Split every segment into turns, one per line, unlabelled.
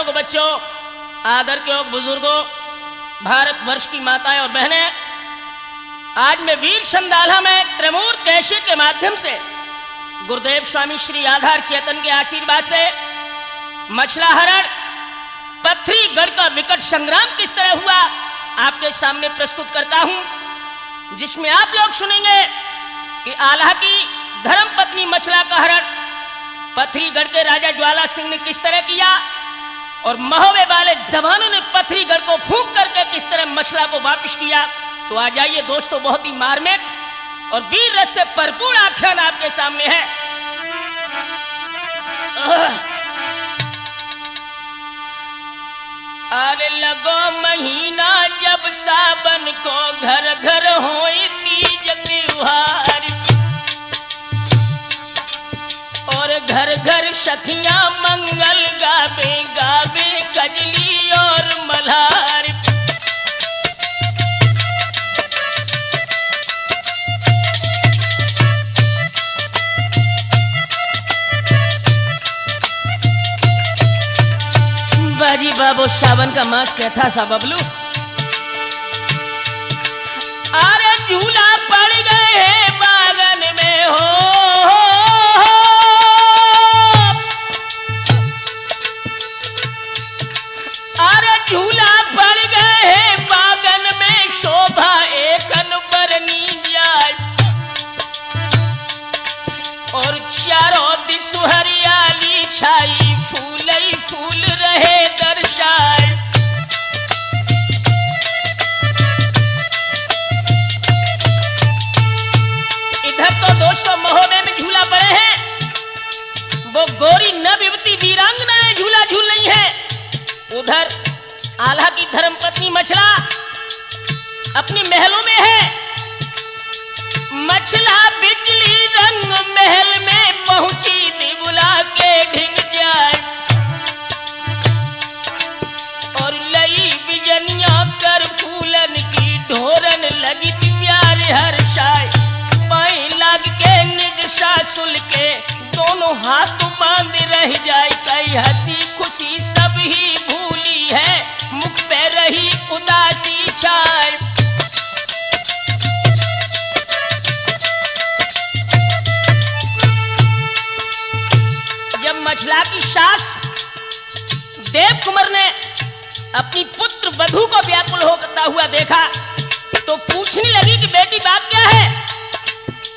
योग्य बच्चों, आदर के योग्य बुजुर्गों, भारतवर्ष की माताएं और बहनें, आज मैं वीर संडाला में त्रिमूर्त कैसेट के माध्यम से गुरुदेव स्वामी श्री आधार चेतन के आशीर्वाद से मछला हरण पथरीगढ़ का विकट संग्राम किस तरह हुआ आपके सामने प्रस्तुत करता हूं, जिसमें आप लोग सुनेंगे कि आल्हा की धर्मपत्नी मछला का हरण पथरीगढ़ के राजा ज्वाला सिंह ने किस तरह किया और महोबे वाले जवानों ने पथरीगढ़ को फूंक करके किस तरह मछला को वापस किया। तो आ जाइए दोस्तों, बहुत ही मार्मिक और वीर रस से भरपूर आख्यान आपके सामने है। अरे लगो महीना जब सावन को घर घर होई तीज त्योहार, और घर घर सखियां मंगल गावे गावे कजली और मल्हार। बाजी बाबू सावन का मास कैथा सा बबलू। अरे झूला पड़ गए हैं बागन में हो, अरे झूला पड़ गए हैं बागन में, शोभा एक अनबरनी जाए, और चारों दिस हरियाली छाई, फूल ही फूल रहे दर्शाए। इधर तो दोस्तों महोबे में झूला पड़े हैं, वो गोरी नवयुवती वीरांगनाएं झूला झूल रही हैं। उधर आल्हा की धर्मपत्नी मछला अपनी महलों में है। मछला बिजली रंग महल में पहुंची, दिबुला के ढिंग जाए, और लई बिजनिया कर फूलन की ढोरन लगी प्यार हर्षाए। पाए लाग के निज सासुल के दोनों हाथ बांध रह जाए, कई हंसी खुशी सब ही भूली है, मुख पे रही उदासी छाए। जब मछला की सास देव कुमार ने अपनी पुत्र वधू को व्याकुल होता हुआ देखा तो पूछने लगी कि बेटी बात क्या है।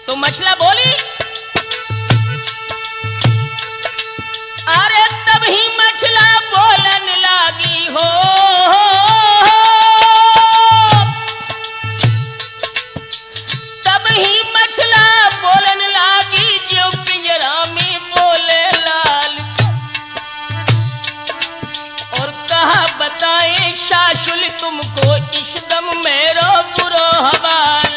तो मछला बोली, अरे तब ही मछला बोलन लागी हो, तब ही मछला बोलन लागी, जो पिंजरा में बोले लाल, और कहा बताए सासुल तुमको इस दम मेरो बुरो हवाल।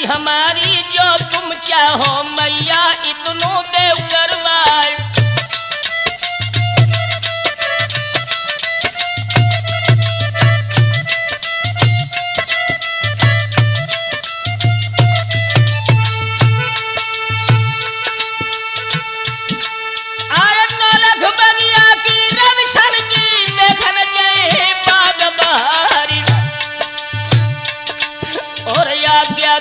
हमारी जो तुम चाहो मैया इतनो देव करवाए।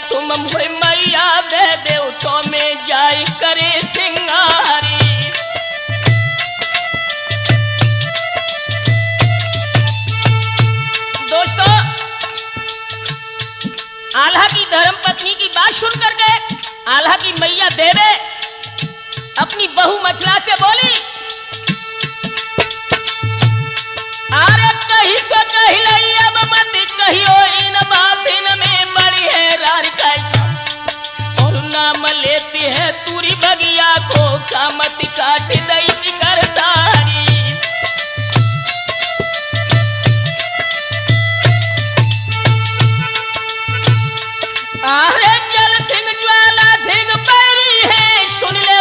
तुम मुझे मैया दे देव तो में जाई करे सिंगारी। दोस्तों आल्हा की धर्मपत्नी की बात सुन करके आल्हा की मैया देवे अपनी बहू मछला से बोली, अरे कहीं से कही लई अब मत कहियो इन बातिन में बड़ी है रारिकाई, और नाम लेती है तुरी बगिया को कामत काट दई करतारी। अरे जल सिंह ज्वाला सिंह बैरी है सुन ले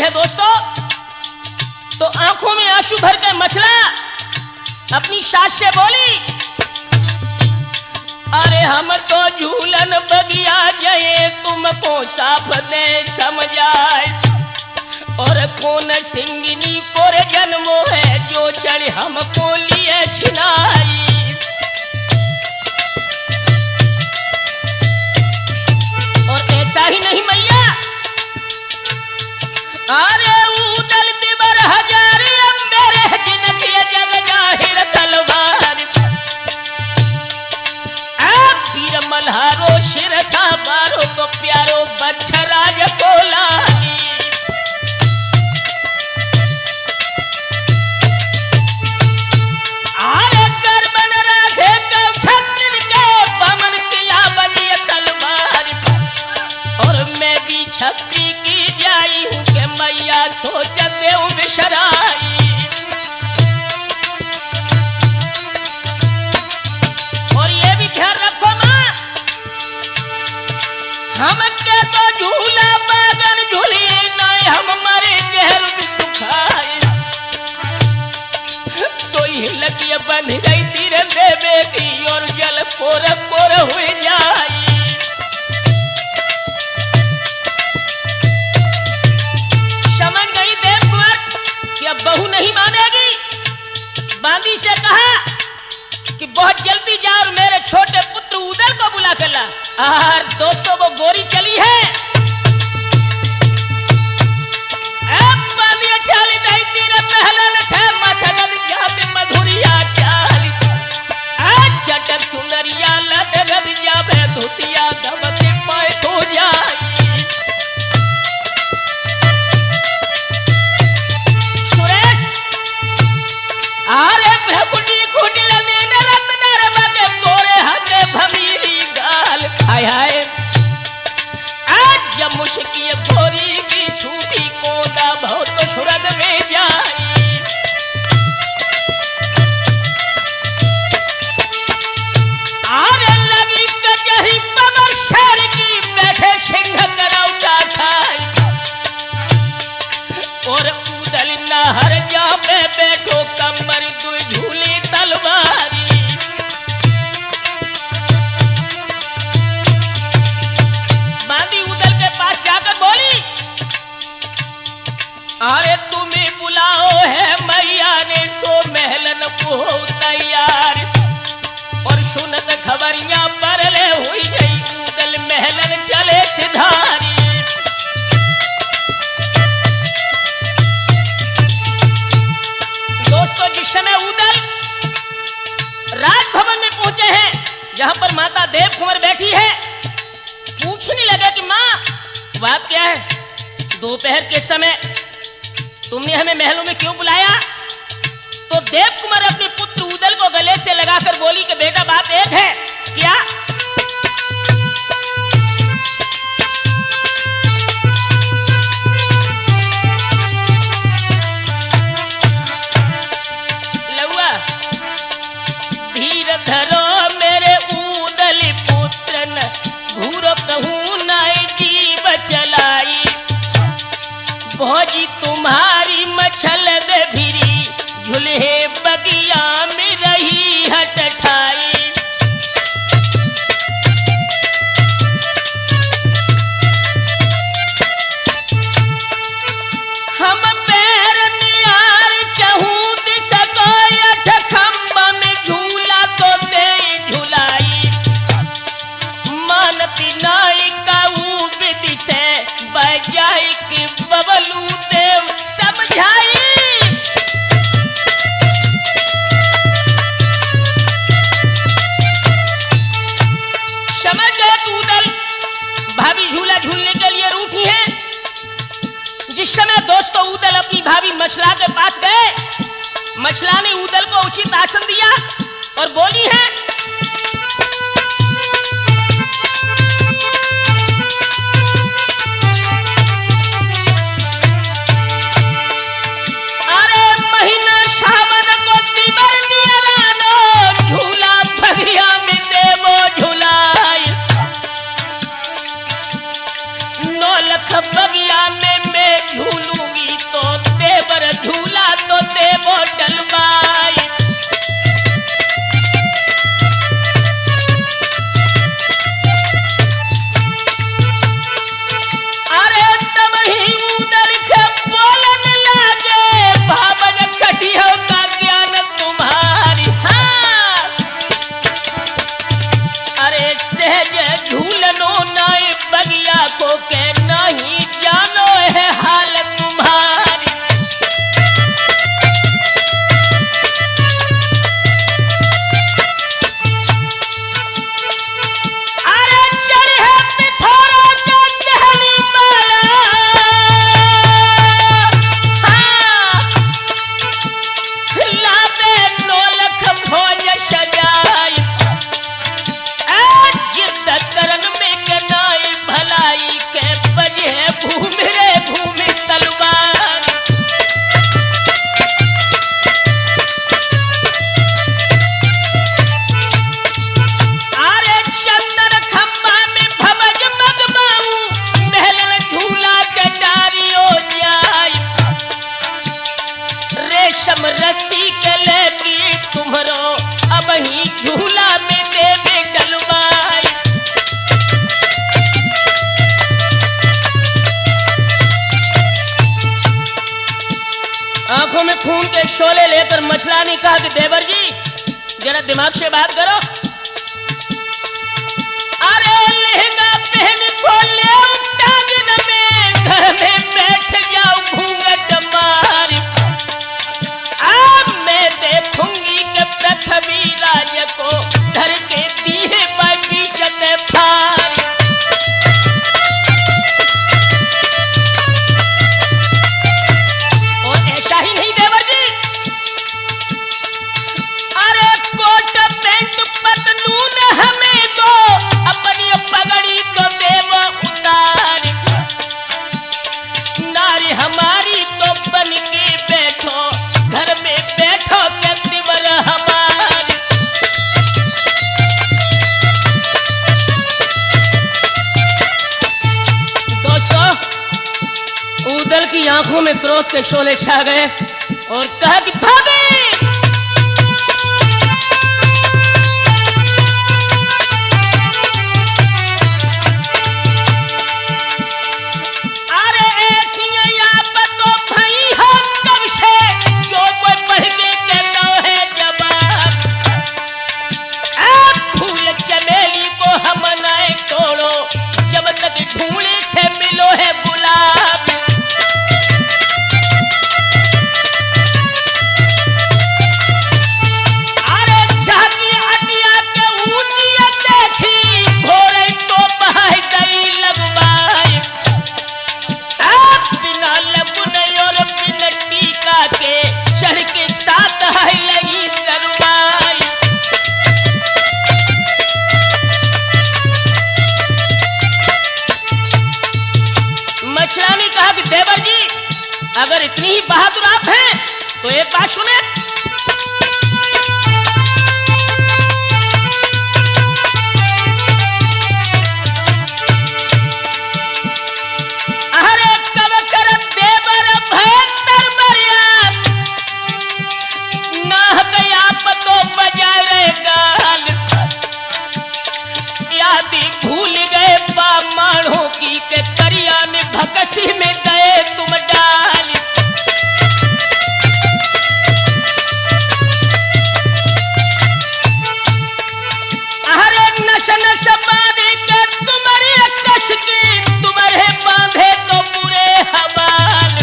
है दोस्तों, तो आंखों में आंसू भर के मछला अपनी सास से बोली, अरे हम तो झूलन बगिया जाए तुमको साफ दे समझाए, और कौन सिंगनी कोर जन्मो है जो चढ़ हमको लिए छिनाई। और ऐसा ही नहीं मैया, अरे उदल दिबर हजार मेरे जिनकी जग जाहिर तलवार, वीर मल्हारो शिरसा बारो तो प्यारो बच्छराज कोला। आरे कर्मन राखे के छत्र के पवन किया बनी तलवार, और मैं भी छत्री की जाई हूँ के मैया सोचते हूँ बिशराई। और ये भी ध्यान रखो माँ, हम के तो झूला बागन झूली नहीं, हम मरे जहर भी सुखाए, सोई हिलकिया बंध गई तीर बेबे की, और जल पोर पोर हुई जाई। समझ गई देवकुमार कि अब बहू नहीं मानेगी। बांदी से कहा कि बहुत जल्दी जा और मेरे छोटे पुत्र उदल को बुला कर ला। दोस्तों वो गोरी चली है, बांदी चाली नहीं तीर पहलन थे मसगल जात मधुरिया चाली, चटक चुनरिया लटगल जाबे धुतिया दबते पाए सो जाई। सुरेश अरे भकुटी कुटिल नीन रत्न रमके गोरे हके भमीरी गाल, हाय हाय आज जब मुश्की भोरी की छूटी कोदा बहुत सुरग में जाई। आरे लगी कचहरी पमर शहर की बैठे सिंह करौटा खाई, और उदल नहर जा पे बैठो कमर दुई झूली तलवारी। बांदी उदल के पास जाकर बोली, अरे तुम्हें बुलाओ है मैया ने सो महलन को तैयार, और सुनत खबरियां परले हुई गई उदल महलन चले सिधारी। दोस्तों जिस समय उदल राजभवन में पहुंचे हैं जहां पर माता देव कुंवर बैठी है, पूछने लगे कि मां बात क्या है, दोपहर के समय तुमने हमें महलों में क्यों बुलाया? तो देव कुमार अपने पुत्र उदल को गले से लगाकर बोली कि बेटा बात एक है। क्या? लौआ धीर धरो मेरे उदल पुत्र न घूरो कहूं नाई जीव चलाई, भौजी तुम्हारी मछल दे भिरी झुलहे बगिया में रही हटठाई। हम पैर नियार चहूं दिसको अठ खंबा में झूला तो दे झुलाई, मानती नाई काऊ विधि से बजाई की बबलू देव समझाई। समझ गए कि उदल भाभी झूला झूलने के लिए रूठी है। जिस समय दोस्तों उदल अपनी भाभी मछला के पास गए, मछला ने उदल को उचित आसन दिया और बोली है, अरे महीना सावन को तिबर नियरानो झूला बगिया में देवो झुलाई, 9 लाख बगिया में झूलूंगी तो देवर झूला तो देवो डलवाई। अरे तब ही उधर के बोलन लागे भावन कटियो का ज्ञान तुम्हारी। हाँ अरे सहज झूलनो नाय बगिया को के नहीं जानो है हाल तुम्हारी। अरे चढ़े पिथौरा के टहली माला। हाँ लावे नौलख भोज सजाई। जिस करन में के नाई भलाई के बजे भूमि रे भूमि तलवार। अरे चंदन खंबा में भवज मगमाऊ महल झूला के डारियो जाई। रेशम रस्सी के लेगी तुम्हारो अब ही झूला में देवे डलवाई। आंखों में खून के शोले लेकर मछला ने कहा कि देवर जी जरा दिमाग से बात करो। अरे लहंगा पहन को ले टांगन में घर में बैठ जाओ घूंघट मारी। अब मैं देखूंगी कि पृथ्वी राज को धर के दिए बाकी जते फारी। और ऐसा ही नहीं देवर जी। अरे कोट पैंट पतलून हमें दो अपनी पगड़ी तो देव उतारी। नारी हमारी तो बन के बैठो घर में बैठो के दिवर हमारी। दोस्तों उदल की आंखों में क्रोध के शोले छा गए और कहा कि भाभी। अरे ऐसी आप तो भाई हो कब से जो कोई पढ़ के कहता है जवाब। आप फूल चमेली को हम नाए तोड़ो जब तक ढूंढे से मिलो है गुलाब। अरे झाकी अटिया के ऊंचिया देखी भोरे तो बहाई गई लगवाई। आप बिना लगुन और बिन टीका के चढ़ के साथ है लगी दरवाई। मछला ने कहा कि देवर जी अगर इतनी ही बहादुर आप हैं तो एक बात सुने। अरे कब कर देवर भयंकर मरिया ना गया पतो बजा रहे गाल। यादी भूल गए बा माणों की के करिया में भकसी में गए तुम डाल। अरे नश नश बांधे के तुम्हारी कश की तुम्हारे बांधे तो पूरे हवाल।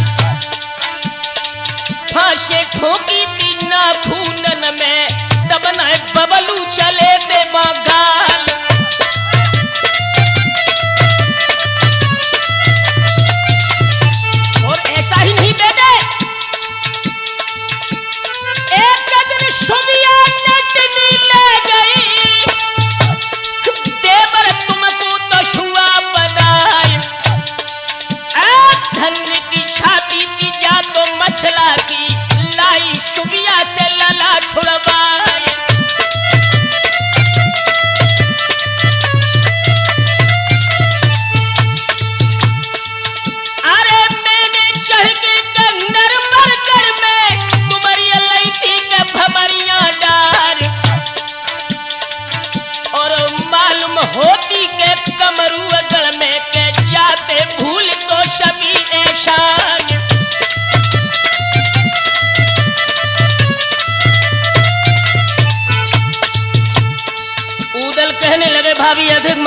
फांसे ठोकी थी ना खूनन में तब न बबलू चले थे गाल।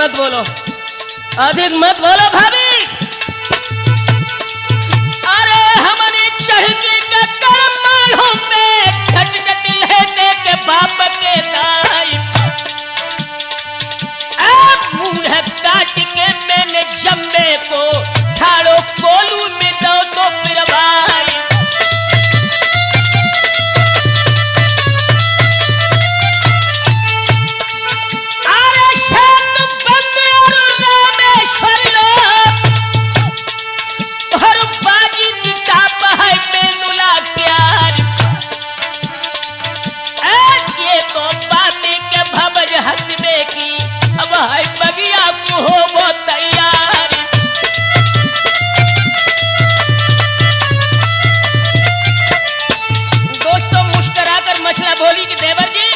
मत बोलो, अधिक मत बोलो भाभी। अरे हमने चढ़ के कर्म मालूम में झट झट लेने के बाप के दाई, मुंह काट के मैंने जम्मे को ठाड़ो कोलू में दो तो फिर भाई। अरे शत बंद और रामेश्वर हर बाजी किताब है बेनुला प्यार, ये तो बातें के भवज हंसबे की अब है बगिया को हो वो तैयार। दोस्तों मुस्कुराकर मछला बोली कि देवर जी,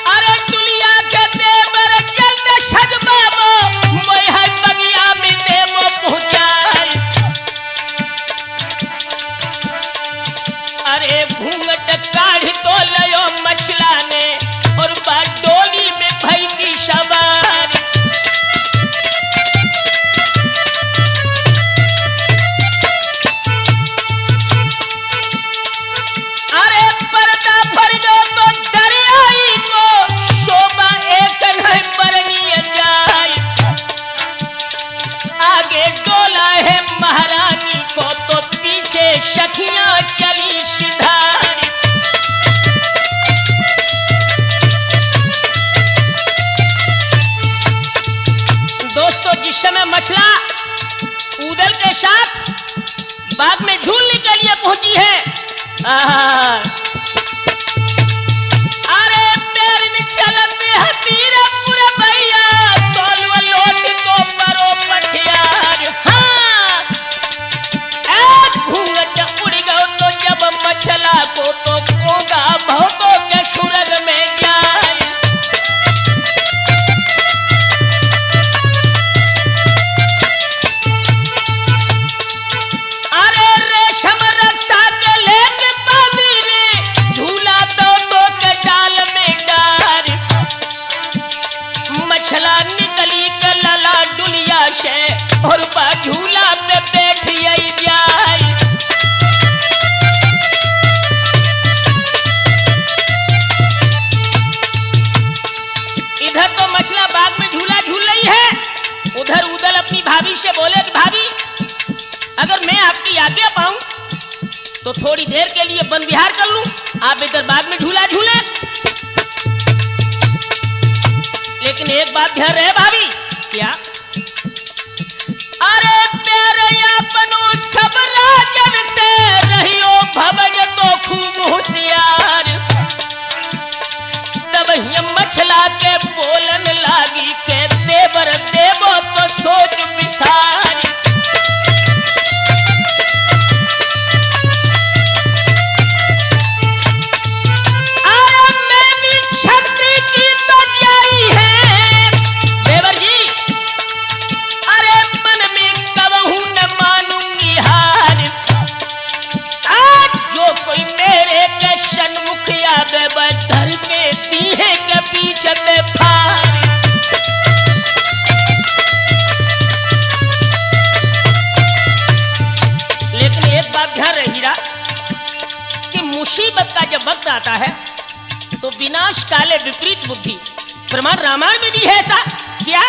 अरे दुनिया के देवर जल्द सजबाबो मोय है बगिया में देवो पहुंचाई। अरे घूंघट काढ़ तो लयो मछला ने और बा डोली में भई की सवार। अरे पर्दा भर दो तो दरियाई को शोभा एक नहीं बरनी जाए, आगे डोला है महारानी को तो पीछे सखियां चली सिधारी। दोस्तों जिस समय मछला उदल के साथ बाग में झूलने के लिए पहुंची है, अरे पैर में चलते हतीर पूरा भैया तोलवा लोट को परो पछियार। हाँ घूंघट उड़ गयो तो जब मछला को तो कोगा बहुतों के सुरग में जाए। अरे रेशम रसा के लेके बांधी ने झूला दो के डाल में डार, मछला निकली के लला डुलिया से और बा झूला पे बैठ आई जाए। इधर तो मछला बाग में झूला झूल रही है, उधर उदल अपनी भाभी से बोले कि भाभी अगर मैं आपकी आज्ञा पाऊं तो थोड़ी देर के लिए वन विहार कर लूं, आप इधर बाग में झूला झूले। लेकिन एक बात ध्यान रहे भाभी, क्या? अरे प्यारे अपनो सब राजन से रहियो भवज तो खूब होशियार। तब ये मछला के बोलन लागी के देवर देवो तो सोच विसार। लेकिन एक बात ध्यान रहे हीरा कि मुसीबत का जब वक्त आता है तो विनाश काले विपरीत बुद्धि, प्रमाण रामायण में भी है ऐसा। क्या?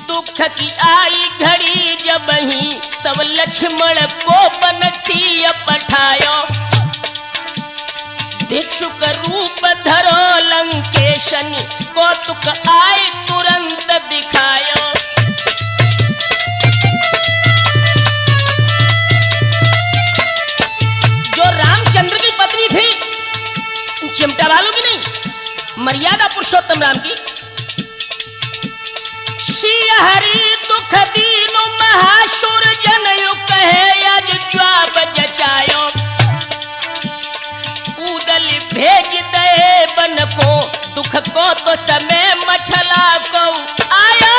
दुख की आई घड़ी जब ही तब लक्ष्मण को बनसीय पठायो, भिक्षुक रूप धरो लंकेशन कौतुक आए तुरंत दिखायो। जो रामचंद्र की पत्नी थी, चिमटा वालों की नहीं, मर्यादा पुरुषोत्तम राम की, सिया हरि दुख दीनु महासुर जनयु कहे अज ज्वाब जचायो, उदल भेज दे बन को दुख को तो समय मछला को आया।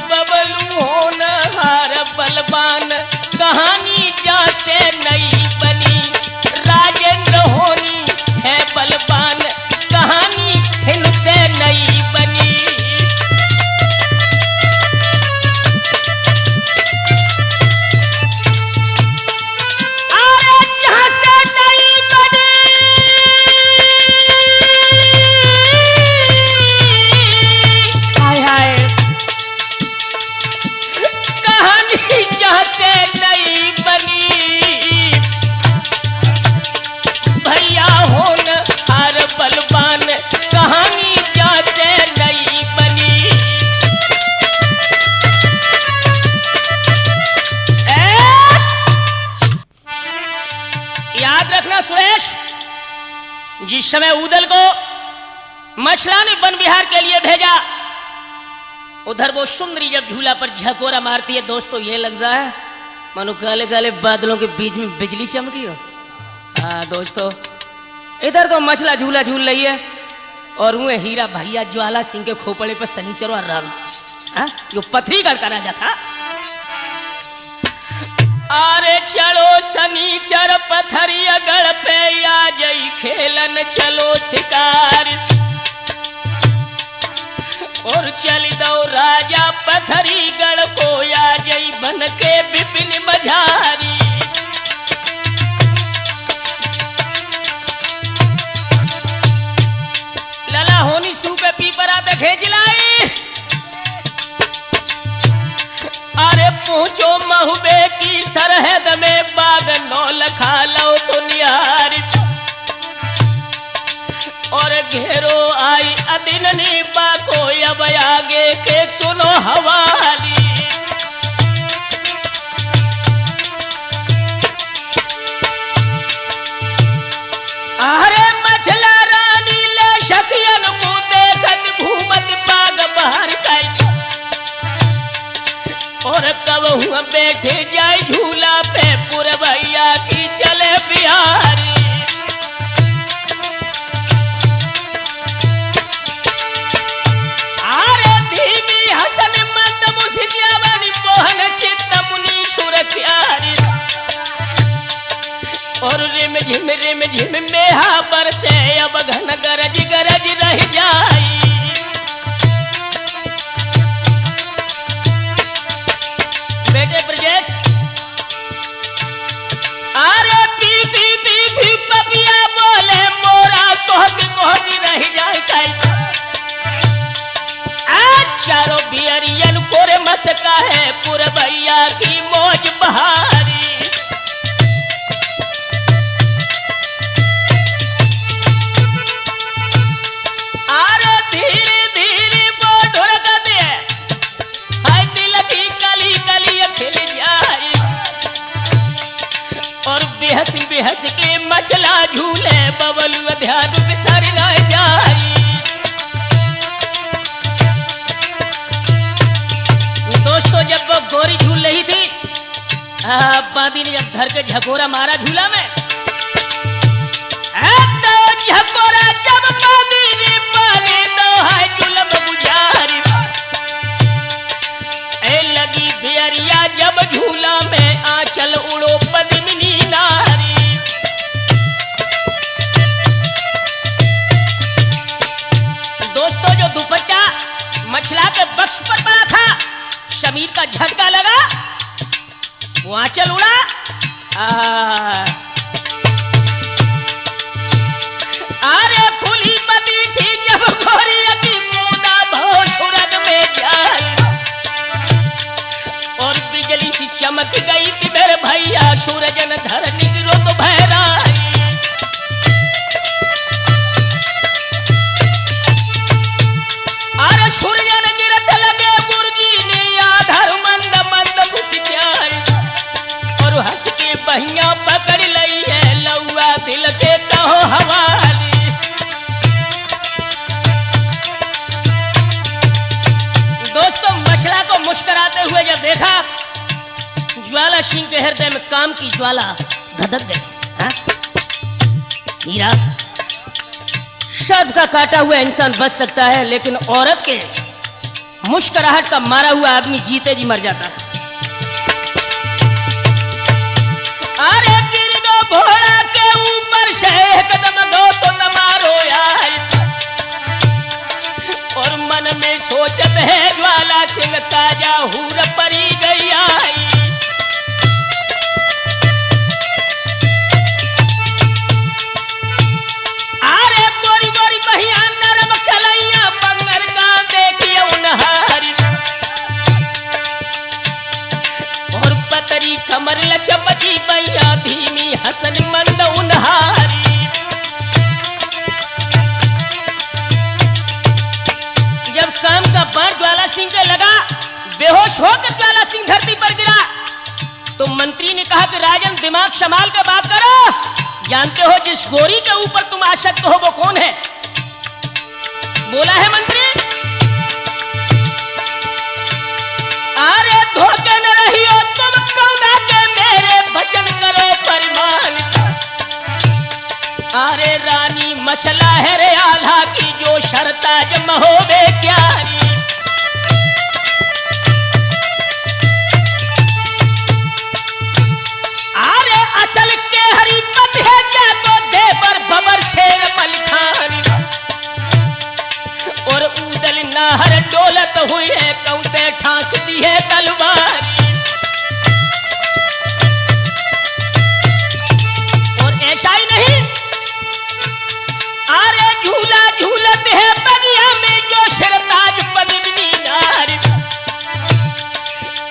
बबलू होनहार बलवान कहानी जैसे याद रखना सुरेश, जिस समय उदल को मछला ने वन विहार के लिए भेजा, उधर वो सुंदरी जब झूला पर झकोरा मारती है दोस्तों, ये लगता है मानो काले काले बादलों के बीच में बिजली चमकी हो। हाँ दोस्तों, इधर तो मछला झूला झूल रही है और वो हीरा भैया ज्वाला सिंह के खोपड़े पर सनीचर और राणा जो पथरी गढ़ राजा था। अरे चलो सनीचर पथरिया गढ़ पे आ जई खेलन चलो शिकार, और चल दो राजा पथरी गढ़ को आ जई बन के विपिन मझारी। लला होनी सू पे पीपरा पे खेच लाई, अरे पूछो महुबे की सरहद में बाग नौ लखा लो तो निहारी, और घेरो आई अदिननी बाको अब आगे के सुनो हवाली। अरे मछला रानी ले शकियन को देखत घूमत बाग बाहर काई, और कब हुआ बैठे जाए झूला पे पुरवैया की चले बिहारी। अरे धीमी हसन मंद मुस्किया बनी मोहन चित्त मुनि सुरख्यारी, और रिम झिम मेहा बरसे अब घन गरज गरज रह जाई। बेटे ब्रजेश, अरे पी पी पी पी पपिया बोले मोरा कोहती रह जाए काई, आज चारों बियरियन कोरे मस्का है पुरवैया की मौज बहारी। अरे धीरे धीरे वो ढुरक दे, हाय दिल की कली कली खिल जाए, और बेहस के मछला झूले बबलू ध्यान बिसर न जाए। दोस्तों, जब वो गोरी झूल रही थी, बादी ने जब धर के झकोरा मारा झूला में, तो झकोरा जब बादी ने मारे तो है जुलम गुजारी, लगी बेरिया जब झूला में आंचल उड़ो पद्मिनी नारी। दोस्तों, जो दुपट्टा मछला के बक्स पर पड़ा था, शमीर का झटका लगा, वो आंचल उड़ा। अरे खुली पति सी जब गोरी की मुदा भो सुरग में जाए, और बिजली सी चमक गई कि मेरे भैया सूरजन धर निगरो तो भैराई। अरे सूरजन गिरत लगे गुरजी ने आधर मंद मंद घुस जाए, और हंस के बहिया पकड़ लई है लौआ दिल के कहो हवाली। दोस्तों, मछला को मुस्कुराते हुए जब देखा, ज्वाला सिंह के हृदय में काम की ज्वाला धधक गई। हीरा, शब्द का काटा हुआ इंसान बच सकता है, लेकिन औरत के मुस्कुराहट का मारा हुआ आदमी जीते जी मर जाता है। अरे गिर गो घोड़ा के ऊपर से कदम दो तो तमारो यार, और मन में सोचत है ज्वाला सिंह ताजा हूर परी गई आई। अरे गोरी गोरी बहिया नरम कलैया बंगर का देखिए उनहारी, और पतरी कमर लचपची बैया धीमी हसन मंद उनहारी। जब काम का बाण ज्वाला सिंह के लगा, बेहोश होकर ज्वाला सिंह धरती पर गिरा, तो मंत्री ने कहा कि राजन दिमाग संभाल कर बात करो, जानते हो जिस गोरी के ऊपर तुम आसक्त हो वो कौन है? बोला है मंत्री, अरे धोखे न रहियो तुम कौना के मेरे भजन करो परिमान। अरे रानी मछला है रे आल्हा की जो शर्ता जम होवे क्यारी। अरे असल के हरी पत है क्या तो दे पर बबर शेर मलखानी। और उदल नाहर डोलत हुई है कौते ठांस दी है तलवारी। और ऐसा ही नहीं, अरे झूला झूलत है बगिया में जो शरताज पद्मिनी नारी।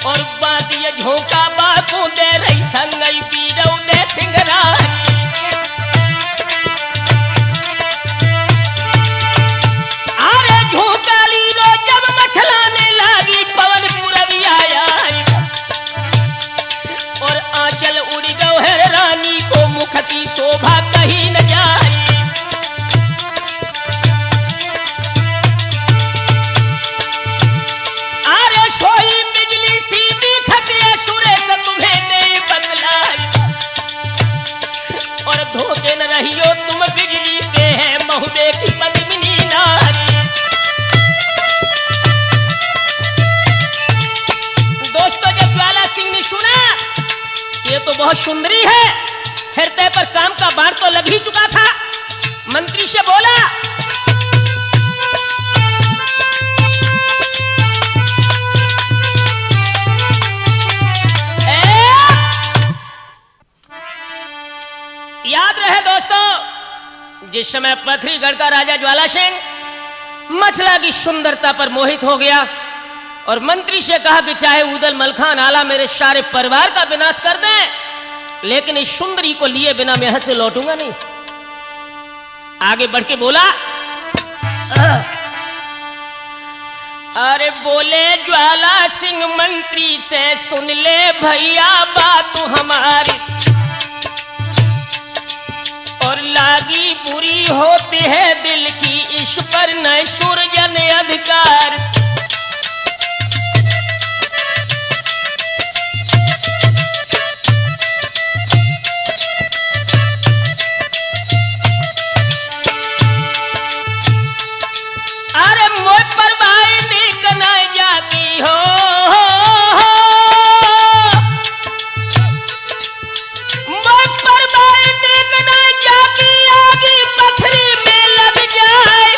और बादिया झोंका बातों दे रही संगई पीरौ दे सिंगरारी। अरे झोंका लीलो जब मछलाने लागी पवन पूरबी आया। और आंचल उड़ गयो है रानी को मुख की शोभा कहीं न जाए। धोखे न रहियो तुम बिजली के हैं महुबे की पद्मिनी नारी। दोस्तों जब ज्वाला सिंह ने सुना ये तो बहुत सुंदरी है, हृदय पर काम का बाण तो लग ही चुका था, मंत्री से बोला, याद रहे दोस्तों जिस समय पथरीगढ़ का राजा ज्वाला सिंह मछला की सुंदरता पर मोहित हो गया और मंत्री से कहा कि चाहे उदल मलखान आला मेरे सारे परिवार का विनाश कर दें, लेकिन इस सुंदरी को लिए बिना मैं यहां से लौटूंगा नहीं। आगे बढ़ के बोला, अरे बोले ज्वाला सिंह मंत्री से सुन ले भैया बात हमारी। और लागी बुरी होती है दिल की इस पर न सुरजन अधिकार। अरे मोह पर भाई नीक न जाती हो, मोह पर भाई नीक न जाती आगी पथरी में लग जाए।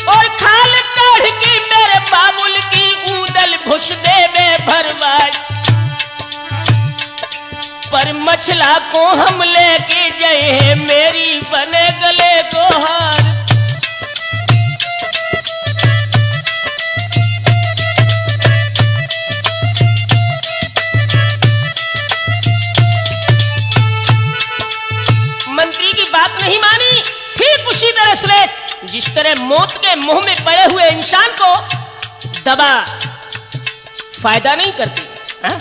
और खाल काढ़ की मेरे बाबुल की उदल भुस देवे भरवाई। पर मछला को हम लेके गए मेरी बने गले को हार। मंत्री की बात नहीं मानी। ठीक उसी तरह सुरेश, जिस तरह मौत के मुंह में पड़े हुए इंसान को दवा फायदा नहीं करती, हा?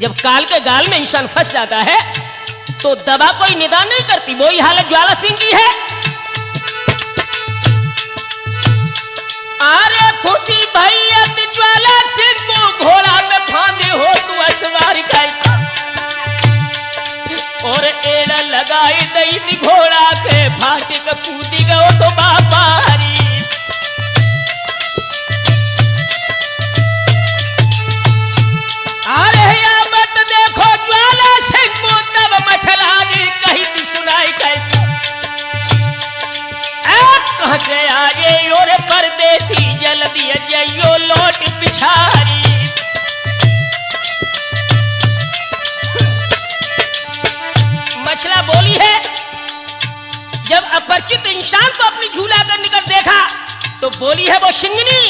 जब काल के गाल में इंसान फंस जाता है तो दवा कोई निदान नहीं करती। वही हालत ज्वाला सिंह की है। अरे खुशी भैया ज्वाला सिंह को घोड़ा पे फांदे हो तू असवार का। और एड़ा लगाई दई थी घोड़ा के फाटे का कूदी गयो तो बापारी। अरे या मत देखो ज्वाला सिंह को तब मछला जी कही थी सुनाई कैसी। कह के आगे और परदेसी जल्दी जइयो लौट पिछारी। मछला बोली है, जब अपरिचित इंसान को अपनी झूला कर निकट देखा तो बोली है वो सिंगनी,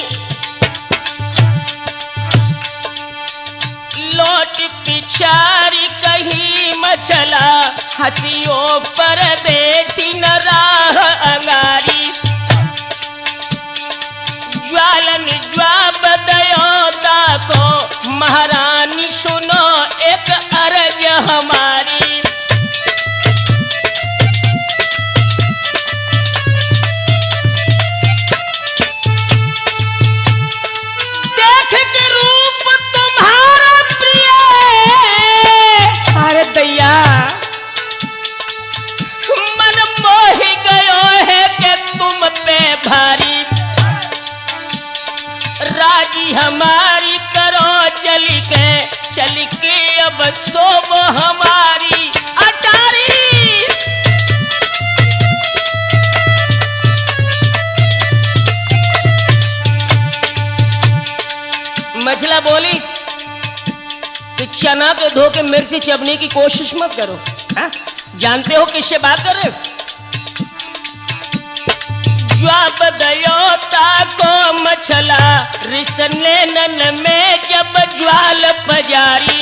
लौट पिछारी कहीं मछला हंसियो परदेसी न राह अंगारी। ज्वालन ज्वाब दयोता को महारानी सुनो एक अर्ज हमारी। चल के अब सोब हमारी अटारी। मछला बोली कि चना के धो के मिर्ची चबने की कोशिश मत करो। हा? जानते हो किससे बात कर रहे हो? जवाब दयोता को मछला रिसने नन में जब ज्वाल पजारी।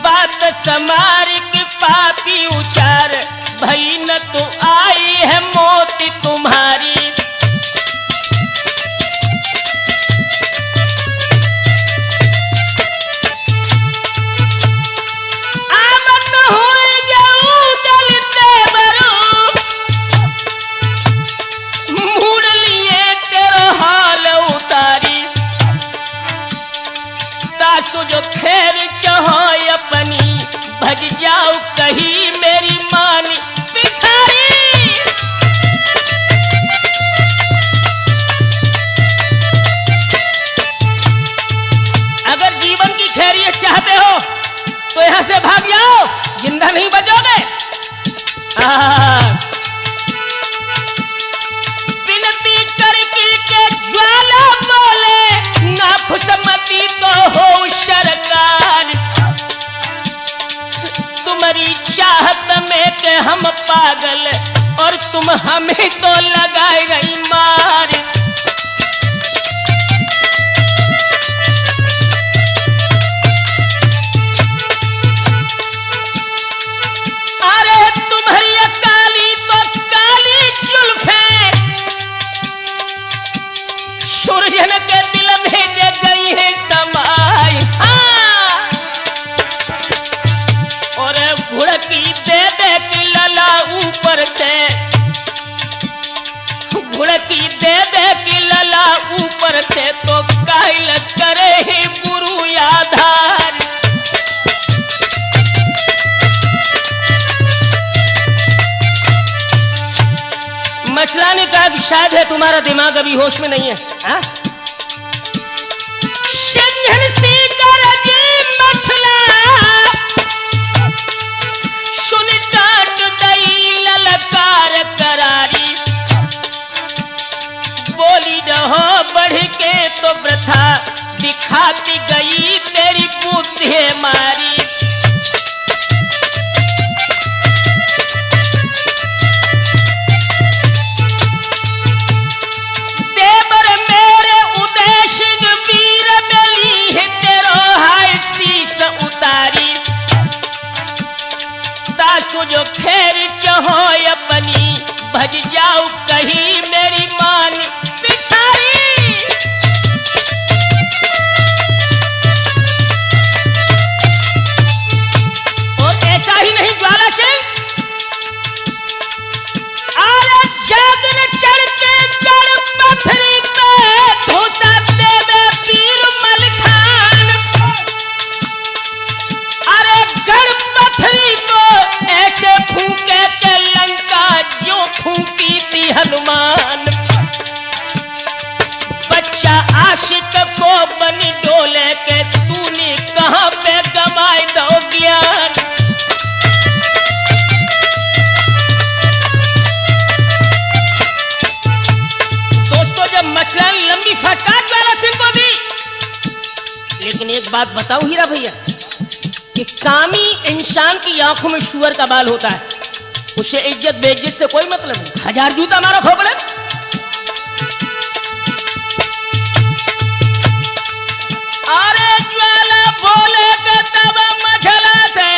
बात समार की पापी उचार भई न तो आई है मौत तुम्हारी। जो खैर चाहो अपनी भज जाओ कहीं मेरी मान पिछाड़ी। अगर जीवन की खैरियत चाहते हो तो यहां से भाग जाओ, जिंदा नहीं बचोगे। विनती करके के ज्वाला बोले ना खुशमती तो हो सरकार। तुम्हारी चाहत में के हम पागल और तुम हमें तो लगाए गई मार। अरे तुम्हारी काली तो काली जुल्फे सूरजन के दिल में जे गई है समाई। और घुड़की दे दे कि लला ऊपर से, घुड़की दे दे कि लला ऊपर से तो कायल करे ही गुरु आधार। मछला ने कहा कि शायद है तुम्हारा दिमाग अभी होश में नहीं है। हा? मछला सुन डांट दई ललकार करारी। बोली रहो बढ़ के तो प्रथा दिखाती गई तेरी बुद्धि मारी। जो खैर चाहो अपनी भज जाओ कहीं मेरी मान पिछाड़ी। और ऐसा ही नहीं ज्वाला सिंह, आया जागन चढ़ के जड़ पथरी पे धोसा देवे पीर मलखान। अरे गढ़ पथरी को ऐसे फूके के लंका जो फूकी थी हनुमान। बच्चा आशिक को बनी डोले के तूने कहां पे कमाए दो ज्ञान। दोस्तों जब मछला लंबी फटकार ज्वाला सिंह को दी, लेकिन एक बात बताऊं हीरा भैया कि कामी इंसान की आंखों में शुअर का बाल होता है। उसे इज्जत बेइज्जत से कोई मतलब नहीं। 1000 जूता मारो खोपड़े। अरे ज्वाला बोले के तब मछला से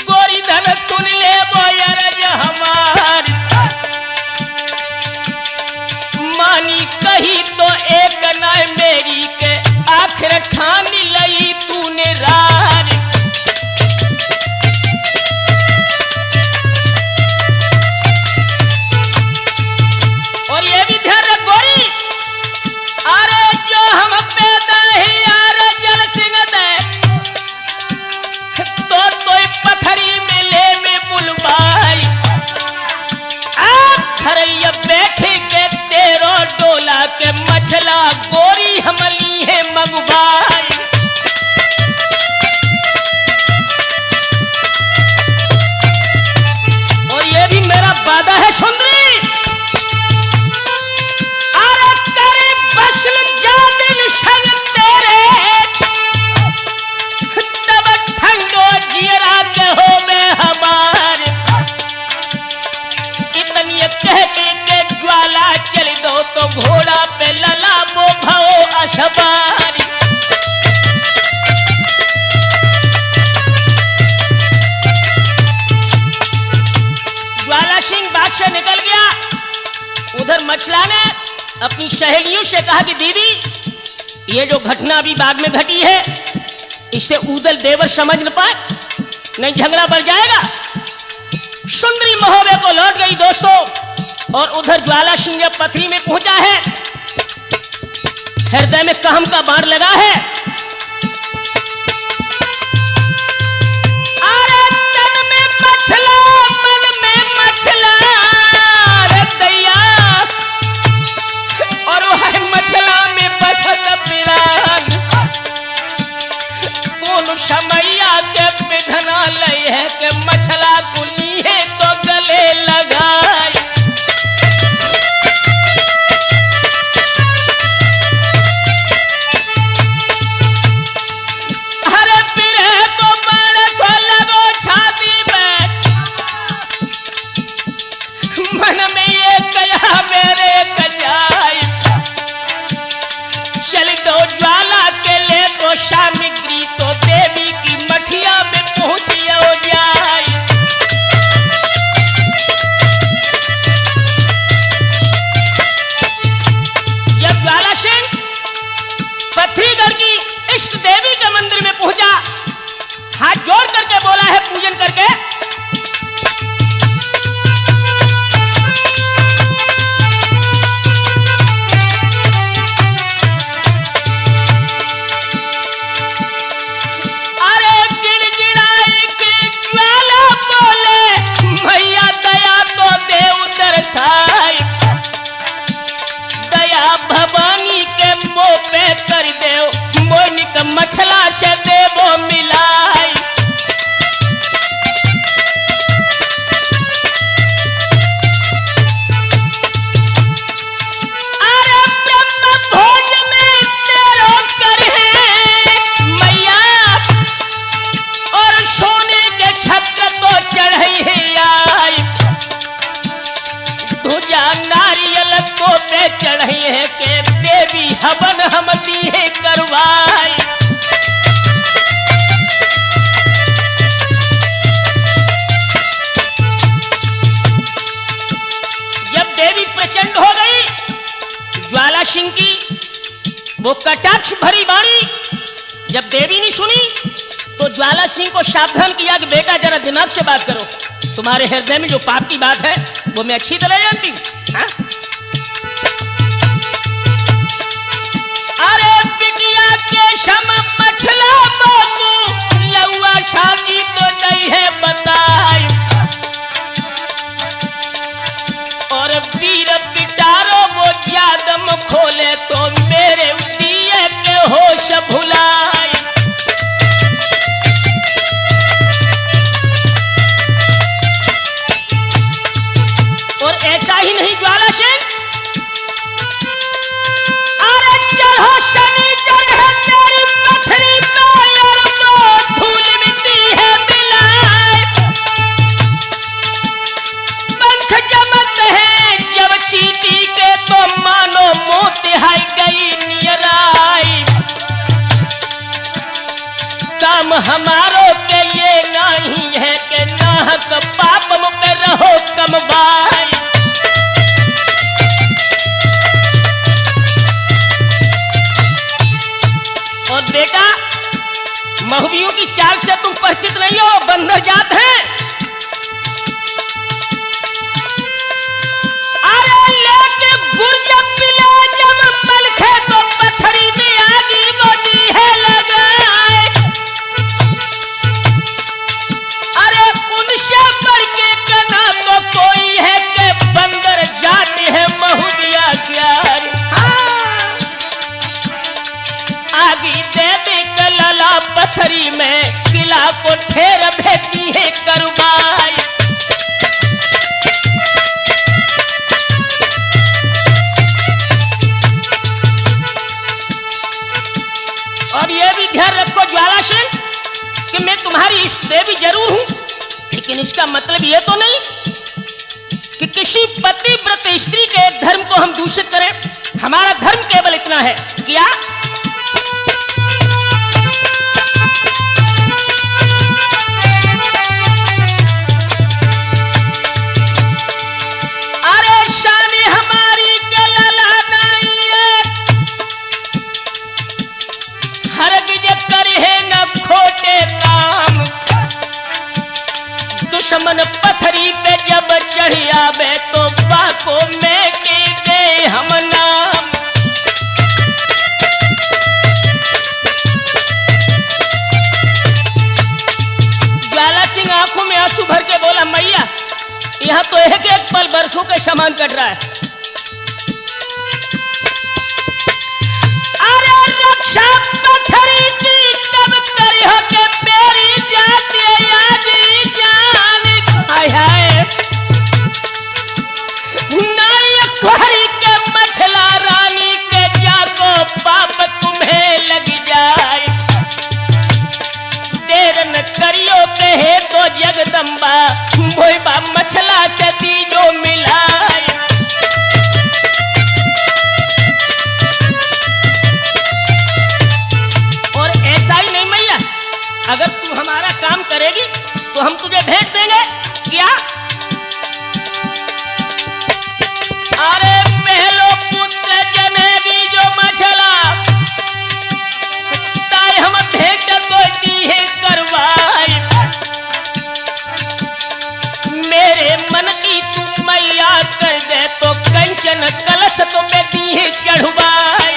गोरी धन सुन ले बोयरज हमार। मानी कही तो एक नाय मेरी के आखिर ठान लई तूने रार। और ये भी ध्यान रख गोरी, अरे जो हम पैदा ही यार जल सिंह दे तो पथरी में ले में बुलवाई। थरैया बैठे के तेरो डोला के मछ मछला गोरी हमली है मगुबाई। और ये भी मेरा वादा है सुंदरी, अरे करे बसल जा दिल संग तेरे, तब ठंडो जियरा के हो में हमारे। इतनी कह के ज्वाला चल दो तो घोड़ा पे लला मो भाओ अशबारी। ज्वाला सिंह बाग से निकल गया। उधर मछला ने अपनी सहेलियों से कहा कि दीदी ये जो घटना अभी बाग में घटी है इसे ऊदल देवर समझ न पाए, नहीं झगड़ा बढ़ जाएगा। सुंदरी महोबे को लौट गई दोस्तों। और उधर ज्वाला सिंह जब पथरी में पहुंचा है, हृदय में कहम का बाण लगा है। अरे तन में मछला मन में मछला रे दैया, और वो है मछला में बसत पिरान। कौन समैया के विधना लई है के मछला कुली है तो गले लगाई। अरे पिरे को मारे को लगो छाती में, मन में ये कया मेरे कजाई। चल दो ज्वाला के ले तो सामग्री तो देवी की मठिया में पहुंचियो जाए। जब ज्वाला सिंह पथरीगढ़ की इष्ट देवी के मंदिर में पहुंचा, हाथ जोड़ करके बोला है पूजन करके, अरे गिड़गिड़ाई की ज्वाला बोले भैया दया तो देव दरसाई। दया भवानी के मुंह पे कर देव, मोनी का मछला से देवो मिलाई। अरे ब्रह्म भोज में तेरो कर है मैया, और सोने के छत्र तो चढ़ई है आई। ध्वजा नारियल तो पे चढ़ई है के देवी हवन हम दी है करवाई। जब देवी प्रचंड हो गई, ज्वाला सिंह की वो कटाक्ष भरी वाणी जब देवी ने सुनी तो ज्वाला सिंह को सावधान किया कि बेटा जरा दिमाग से बात करो, तुम्हारे हृदय में जो पाप की बात है वो मैं अच्छी तरह जानती हूं। हाँ? अरे बिटिया के सम मछला बाबू लौआ शादी तो नहीं है बताई। और वीर पिटारो वो यादम खोले तो मेरे दिए के होश भुलाई। और ऐसा ही नहीं ज्वाला सिंह, अरे चढ़ो शनिचर है तेरी पथरी में और वो धूल मिट्टी है मिलाए। पंख जमत है जब चीटी के तो मानो मोतिहाई गई नियराई। काम हमारो के ये नहीं है कि नाहक पाप में रहो कमवाई। और बेटा महुबियों की चाल से तुम परिचित नहीं हो, बंदर जात है। अरे लेके गुर्ज पिला जब मलखे तो पथरी में आगी मोदी है लगाए। अरे उनसे बढ़ के कना तो कोई है कि बंदर जात है महुबिया क्या। हाँ। पथरी में किला को ठेर भेती है करवाई। और ये भी ध्यान रखो ज्वाला सिंह कि मैं तुम्हारी इष्ट देवी जरूर हूं, लेकिन इसका मतलब ये तो नहीं कि किसी पतिव्रत स्त्री के धर्म को हम दूषित करें। हमारा धर्म केवल इतना है क्या अरे शानी हमारी के लला नहीं है, हरगिज करे न खोटे काम। दुश्मन पथरी पे जब चढ़ी आवे तो बाको में के दे हम नाम। ज्वाला सिंह आंखों में आंसू भर के बोला, मैया यहाँ तो एक एक पल बरसों के समान कट रहा है। अरे रक्षा पथरी की कब करी हो के पेरी जाती यादी जान। हाय हाय नारी खुहरी के मछला रानी के जाको पाप तुम्हें लग जाए। देर न करियो कहे तो जगदम्बा मोइबा मछला से तीजो मिलाए। और ऐसा ही नहीं मैया, अगर तू हमारा काम करेगी तो हम तुझे भेंट देंगे क्या। अरे पहलो पुत्र जनेगी जो मछला ताई हम भेंट को दी है करवाई। मेरे मन की तू मैया कर दे तो कंचन कलश तो मैं दी है चढ़वाई।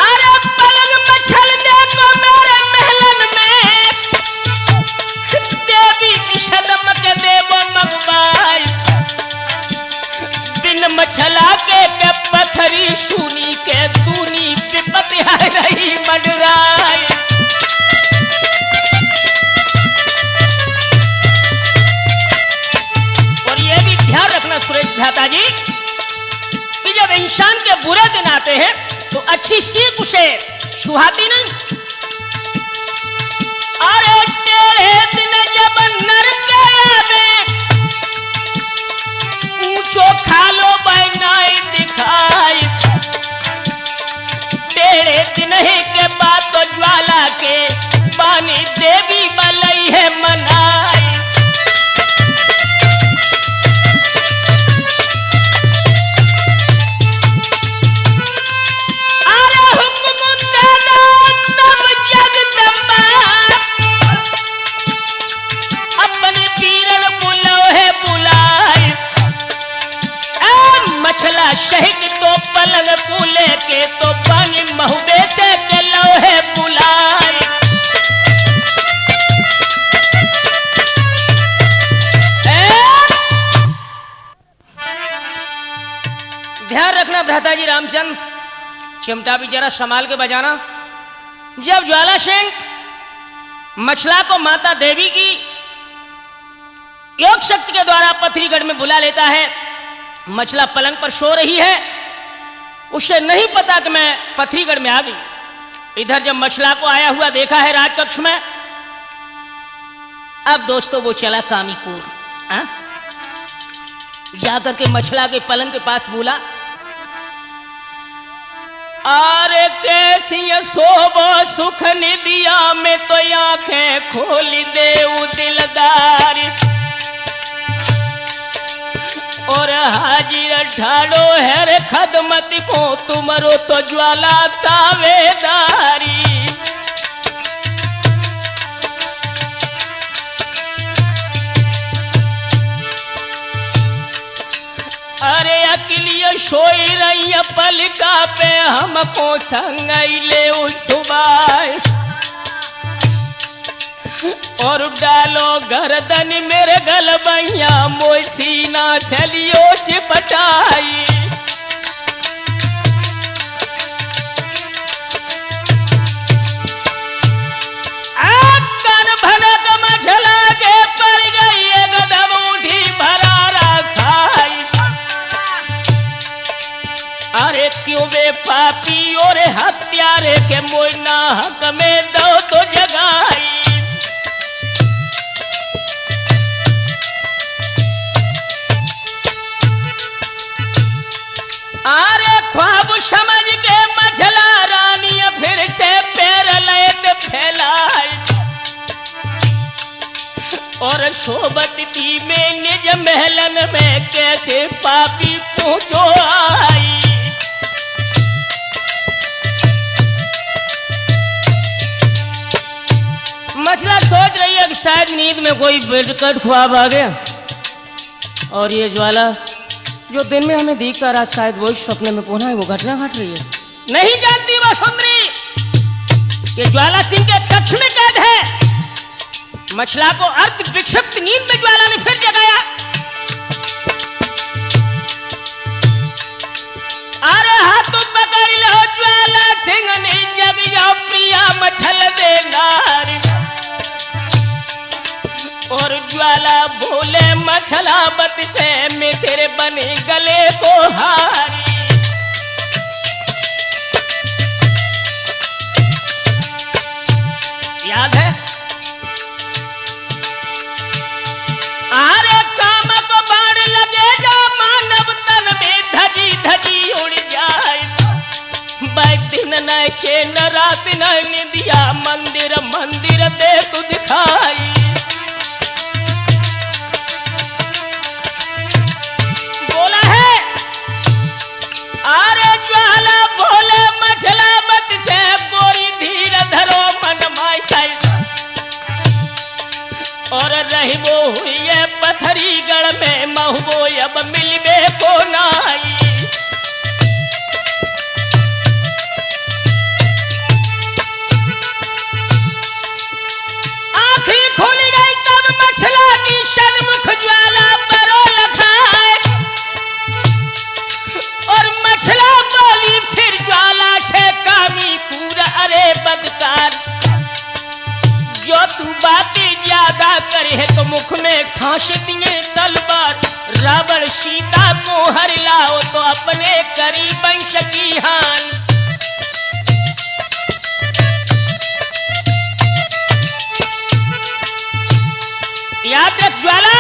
अरे पलंग मछल दे को मेरे महलन में देवी विषदम के देव मंगवाई। बिन मछला के पथरी सुनी के दूनी विपत्ति आ रही मंडराई। और ये भी ध्यान रखना सुरेश भ्राता जी कि जब इंसान के बुरे दिन आते हैं तो अच्छी सीख उसे सुहाती नहीं। अरे टेढ़े दिन जब नर के आवे ऊंचो खालो बनाई दिखाई। टेढ़े दिन ही के बाद तो ज्वाला के पानी देवी बलई है मनाई। अरे हुक्म देना तब जगदम्बा अपनी पीरन बुलो है बुलाई। मछला शहीद तो पलंग पुले के तो पानी महुबे से चलो है बुलाई। ध्यान रखना भ्राता जी रामचंद्र, चिमटा भी जरा संभाल के बजाना। जब ज्वाला सिंह मछला को माता देवी की योग शक्ति के द्वारा पथरीगढ़ में बुला लेता है, मछला पलंग पर सो रही है, उसे नहीं पता कि मैं पथरीगढ़ में आ गई। इधर जब मछला को आया हुआ देखा है राजकक्ष में, अब दोस्तों वो चला कामीपुर। जाकर के मछला के पलंग के पास बोला, अरे कैसी सोबो सुख निदिया में तो आंखें खोली दे दिलदारी। और हाजिर ठाड़ो है रे खदमत को तुमरो तो ज्वाला तावेदारी। अरे अकेलिए सोई रही पलका पे हमको संग ले सुबह। और डालो गर्दन मेरे गलबैया मोय सीना छलियो चिपटाई। कन भनक मझला के पर गई एकदम उठी भरारा खाई। अरे क्यों बे पापी और हत्यारे के मोय ना हक में दो तो जगाई। अरे ख्वाब समझ के मझला रानी फिर से पैर लैत फैलाई। और सोबत दी में निज महलन में कैसे पापी पहुंचो आई। मछला सोच रही है कि शायद नींद में कोई बेडकट ख्वाब आ गया और ये ज्वाला जो दिन में हमें दिख कर आज शायद वो सपने में पुनः वो घटना घट रही है। नहीं जानती वो सुंदरी कि ज्वाला सिंह के कक्ष में कैद है। मछला को अर्ध विक्षिप्त नींद में ज्वाला ने फिर जगाया। अरे हाथ पकड़ लो ज्वाला सिंह ने जग जाओ प्रिया मछल दे नारी। और ज्वाला भोले मछला बत से मैं तेरे बने गले को हारी। याद है अरे काम को बाढ़ लगे जा मानव तन में धजी धजी उड़ जाए। बैठ दिन न चैन रात न निदिया मंदिर मंदिर दे तू दिखाई। अरे ज्वाला भोले मछला बत से गोरी धीर धरो मन माई। और रहिबो हुई है पथरी गढ़ में महुबो अब मिलबे को नाई। आँखें खुल गई तब मछला की सन्मुख ज्वाला परो लखाए। और मछला बोली फिर ज्वाला से कामी पूरा। अरे बदकार जो तू बातें ज्यादा करे है तो मुख में खांस दिए तलवार। रावण सीता को हर लाओ तो अपने करी वंश की हान। याद रख ज्वाला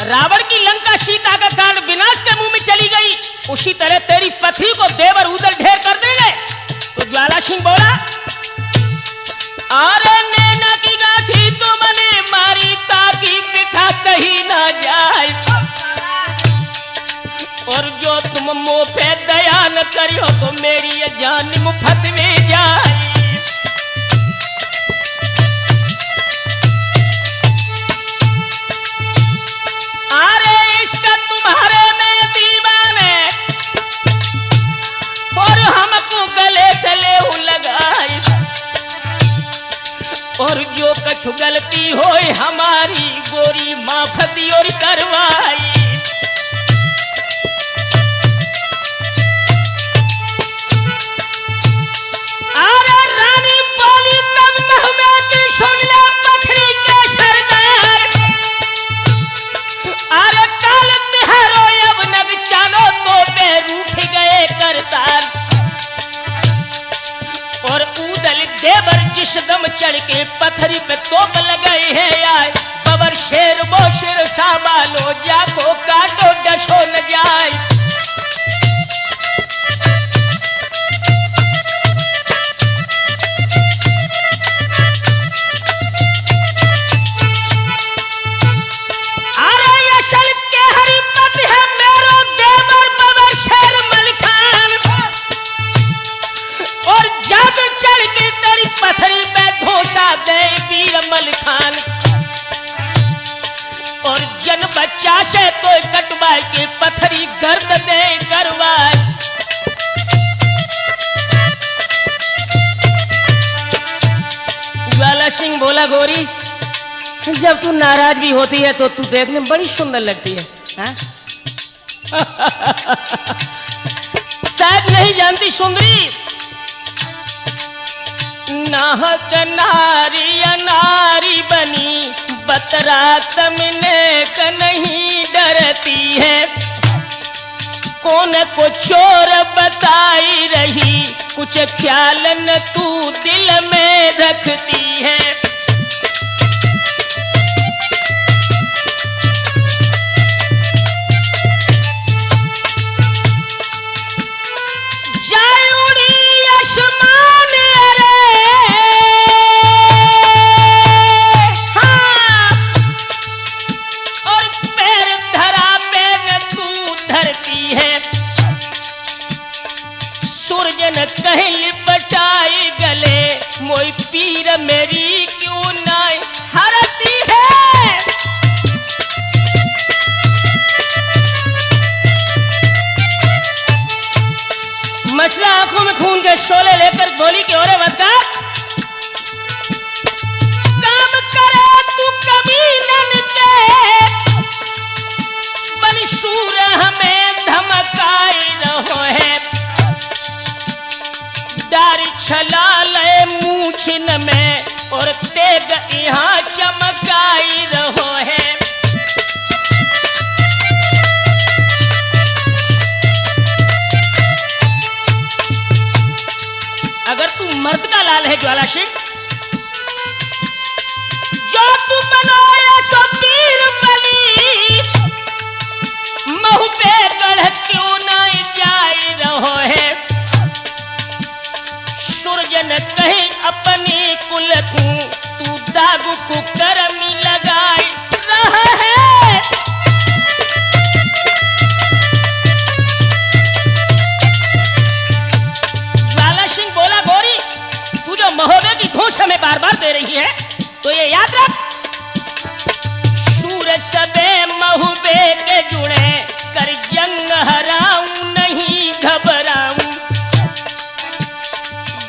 रावण की लंका सीता का कांड विनाश के मुंह में चली गई उसी तरह तेरी पथरी को देवर उधर ढेर कर देंगे। तो ज्वाला सिंह बोला अरे नैना की गाछी तो मैंने मारी ताकि पिता कहीं ना जाए। और जो तुम मुंह पे दया न करियो तो मेरी ये जान मुफ्त में जाए। अरे इसका तुम्हारे में दीवाने और हमको गले से ले लगाई। और जो कछु गलती होए हमारी गोरी माफती और करवाई। अरे रानी बोली तब नहमे की सुन ले पथरी के सरदार। अरे काल तिहारो अब नग चालो तो पे रूठ गए करतार। और उदल देवर जिस दम चढ़ के पथरी पे तोप लगाए हैं आए। बबर शेर वो शेर साबालो जाको काटो डसो न जाए। अरे ये शल के हरिपत है मेरो देवर बबर शेर मलिकान। और जब चढ़ के तेरी पथरी पे धोसा दे वीर मलिकान। और जन बच्चा से तो कटवाए के पथरी गर्द दे करवाए। ज्वाला सिंह बोला गोरी, जब तू नाराज भी होती है तो तू देखने में बड़ी सुंदर लगती है, हाँ? शायद नहीं जानती सुंदरी, नाहक नारी अनारी बनी, बतरात मिलने का नहीं डरती है। कौन को चोर बताई रही, कुछ ख्याल न तू दिल में रखती है। जाए उड़ी आसमान अरे, हाँ, और पैर धरा पे न तू धरती है। सूरज न कहीं लिपटाई गले, मोई पीर मेरी क्यों ना हरती है। मछला आंखों में खून के शोले लेकर गोली की ओर बढ़ता, काम करे तू कभी नन के, बनी सूर हमें धमकाई रहो है। डारी छला ले मूछन में, और तेग यहाँ चमकाई रहो है। अगर तू मर्द का लाल है ज्वाला सिंह, जो तू बनाया सो पीर बली, महु पे गढ़ क्यों ना जाई रहो है। सूरजन कहीं अपनी कुल तू दागू को करमी लगाई रहा है। ज्वाला सिंह बोला, गोरी तू जो महोबे की घूस हमें बार बार दे रही है तो ये याद रख, सूरज सबे महोबे के जुड़े, कर जंग हराऊं नहीं घबराऊं।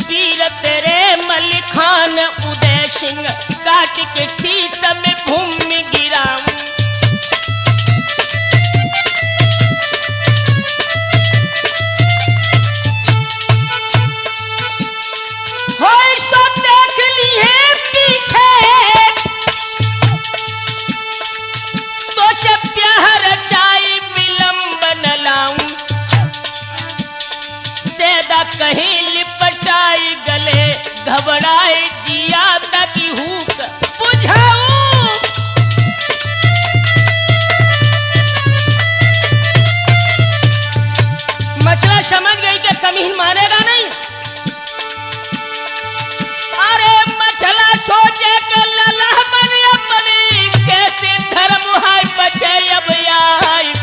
वीर तेरे मलिक खान उदय सिंह, काट के शीश में भूमि गिराऊं। होय सो देख ली है पीछे, तो से प्यार चाई विलंब न लाऊं। सेदा कहीं लिपटाई गले, घबराए जिया तक हुक बुझाऊं। मछला समझ गई कि कमीन मानेगा नहीं। अरे मछला सोचे कि लल्लाह बनी अपनी, कैसे धर्म हाय बचे अब आई।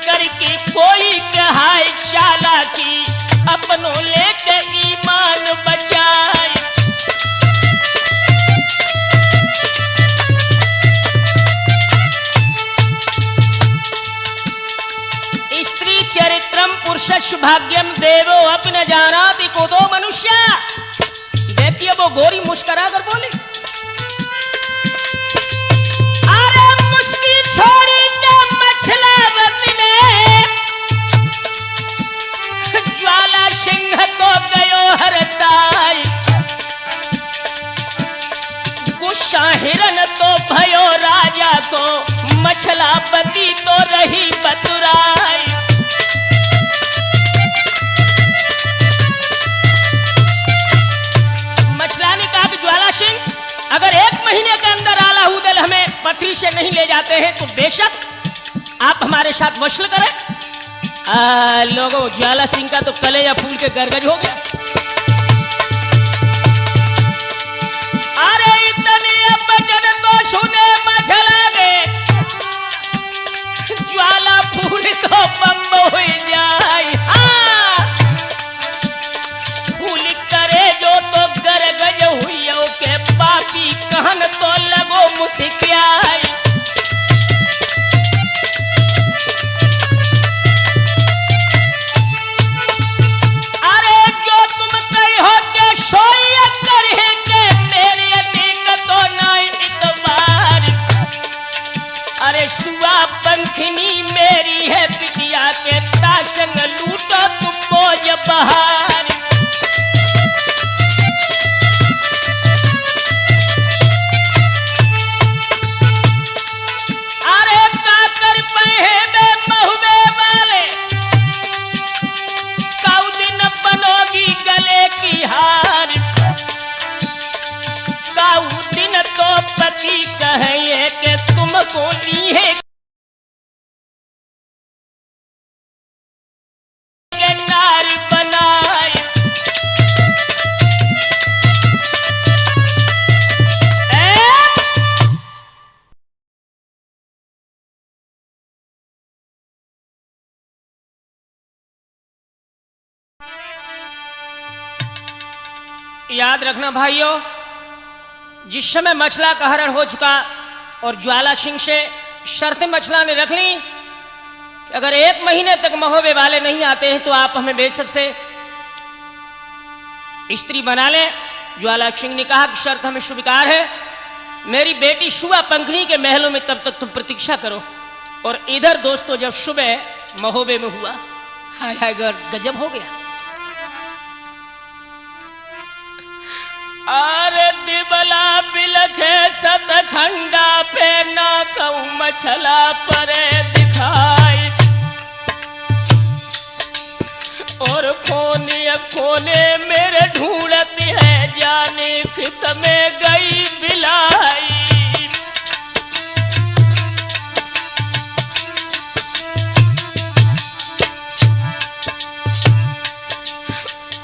करके कोई कहाय चालाकी, अपनों लेके ईमान बचाए। स्त्री चरित्रम पुरुष भाग्यम देवो अपने जानाति को दो मनुष्य। देखिए वो गोरी मुस्कुरा कर बोली, अरे मुश्किल छोड़ी के मछला बतने, ज्वाला सिंह तो गयो हर साई। गुस्सा हिरन तो भयो राजा को, मछला पति तो रही बतुराई। मछला ने कहा कि ज्वाला सिंह, अगर 1 महीने के अंदर आलाहू दल हमें पटरी से नहीं ले जाते हैं तो बेशक आप हमारे साथ वसूल करें। लोगों, ज्वाला सिंह का तो कलेजा फूल के गरगज हो गया। अरे इतनी बचन तो सुने मछला ने, ज्वाला फूल तो बम हो जाए। हाँ, फूल करे जो तो गरगज हुई के, बाकी कहन तो लगो मुस्कियाई। अरे जो तुम कहो के सोई करे के संग लूटो तुम मौज बहार। अरे काकर पहे में महुबे वाले, काऊ दिन बनोगी गले की हार। काऊ दिन तो पति कहे कि तुमको ली है नारी बनाए। याद रखना भाइयों, जिस समय मछला का हरण हो चुका और ज्वाला सिंह से शर्तें मछला ने रख ली कि अगर 1 महीने तक महोबे वाले नहीं आते हैं तो आप हमें बेच सकते, स्त्री बना ले। ज्वाला सिंह ने कहा कि शर्त हमें स्वीकार है, मेरी बेटी शुआ पंखनी के महलों में तब तक तुम प्रतीक्षा करो। और इधर दोस्तों जब सुबह महोबे में हुआ, हाय हाय गजब हो गया। अरे दिबला बिलखे सतखंडा पे ना कहूं मछला परे दिखाई। और कोने कोने मेरे ढूंढती है जाने खित में गई बिलाई।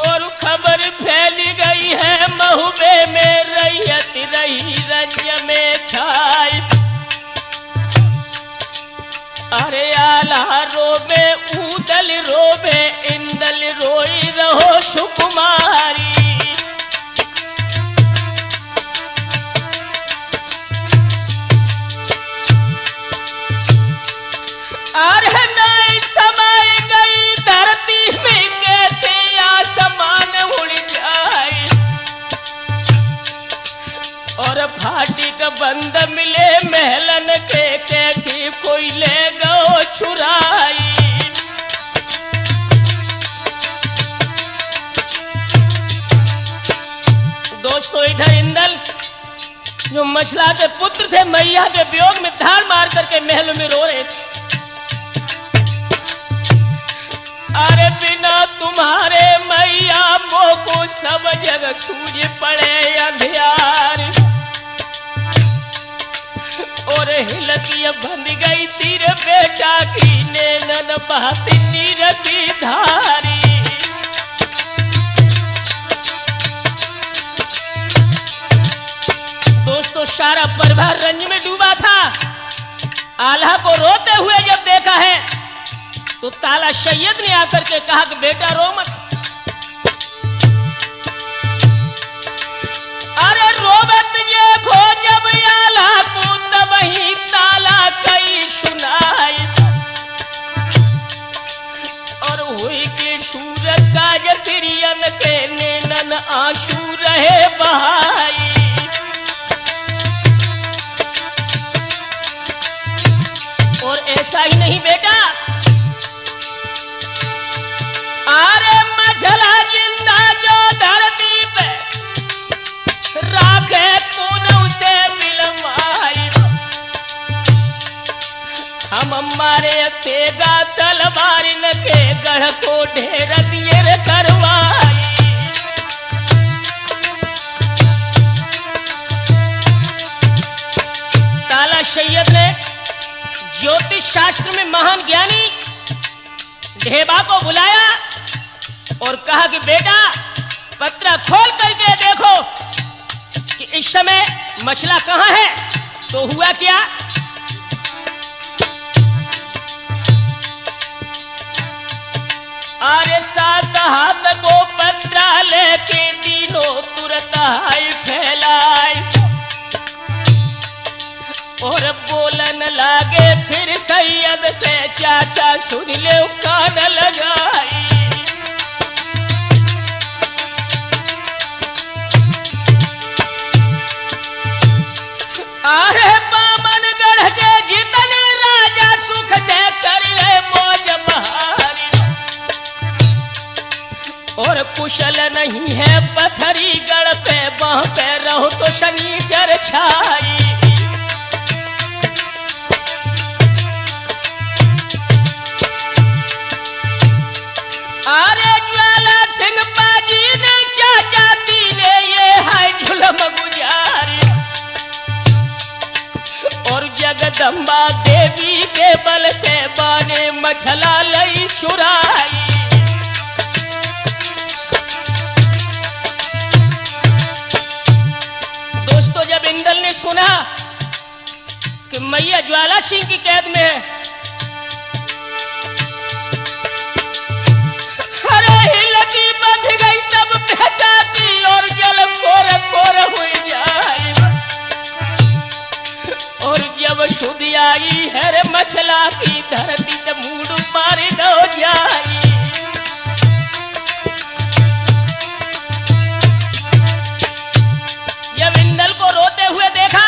और खबर फैल गई है महुबे में रैयत रही रंज में छाई। अरे आला रोबे ऊदल रोबे इंदल रोई रहो सुकुमारी। अरे नहीं समाई गई धरती में कैसे आसमान उड़ जाए। और फाटी का बंद मिले महलन के कैसे कोई ले गो छुराई। दोस्तों इधर इंदल जो मछला के पुत्र थे मैया के वियोग में धार मार करके महल में रो रहे थे। अरे बिना तुम्हारे मैया मोको सब जगह सूझ पड़े अंधियार। और हिलती बंध गई तीर बेटा की नैनन बहती नीर की धारी। दोस्तों सारा परिवार रंज में डूबा था। आल्हा को रोते हुए जब देखा है तो ताला सैयद ने आकर के कहा कि बेटा रो मत। अरे रोबत ये खो जब आला को तब ही ताला कई सुनाई। और हुई कि सूरज का जतिरियन के नैनन आंसू रहे बहाई। और ऐसा ही नहीं बेटा, अरे मछला जिंदा जो धरती पे राखे पूनव से मिलवाई। हम हमारे तेगा तलवारिन के गढ़ को ढेर दिए करवाई। ताला सैयद ने ज्योतिष शास्त्र में महान ज्ञानी ढेबा को बुलाया और कहा कि बेटा पत्रा खोल करके देखो कि इस समय मछला कहां है। तो हुआ क्या, अरे 7 हाथ को पत्रा लेके तीनों तुरंत हाय फैलाए। और बोलन लागे फिर सैयद से चाचा सुन ले कान लगाई। अरे बामनगढ़ के जितने राजा सुख से कर ले मौज बहारी। और कुशल नहीं है पथरी गढ़ पे, वहां पे रहो तो शनिचर छाई। अरे ज्वाला सिंह बाजी ने चाचा दीने ये है जुलम गुजारी, और जगदम्बा देवी के बल से बाने मछला लई चुराई। दोस्तों, जब इंदल ने सुना कि मैया ज्वाला सिंह की कैद में है, अरे हिलती बंध गई तब बहकाती और जल कोर कोर हुई जाए, और जब शुद्ध आई है रे मछला की धरती तो मूड मारी न जाई। जब इंदल को रोते हुए देखा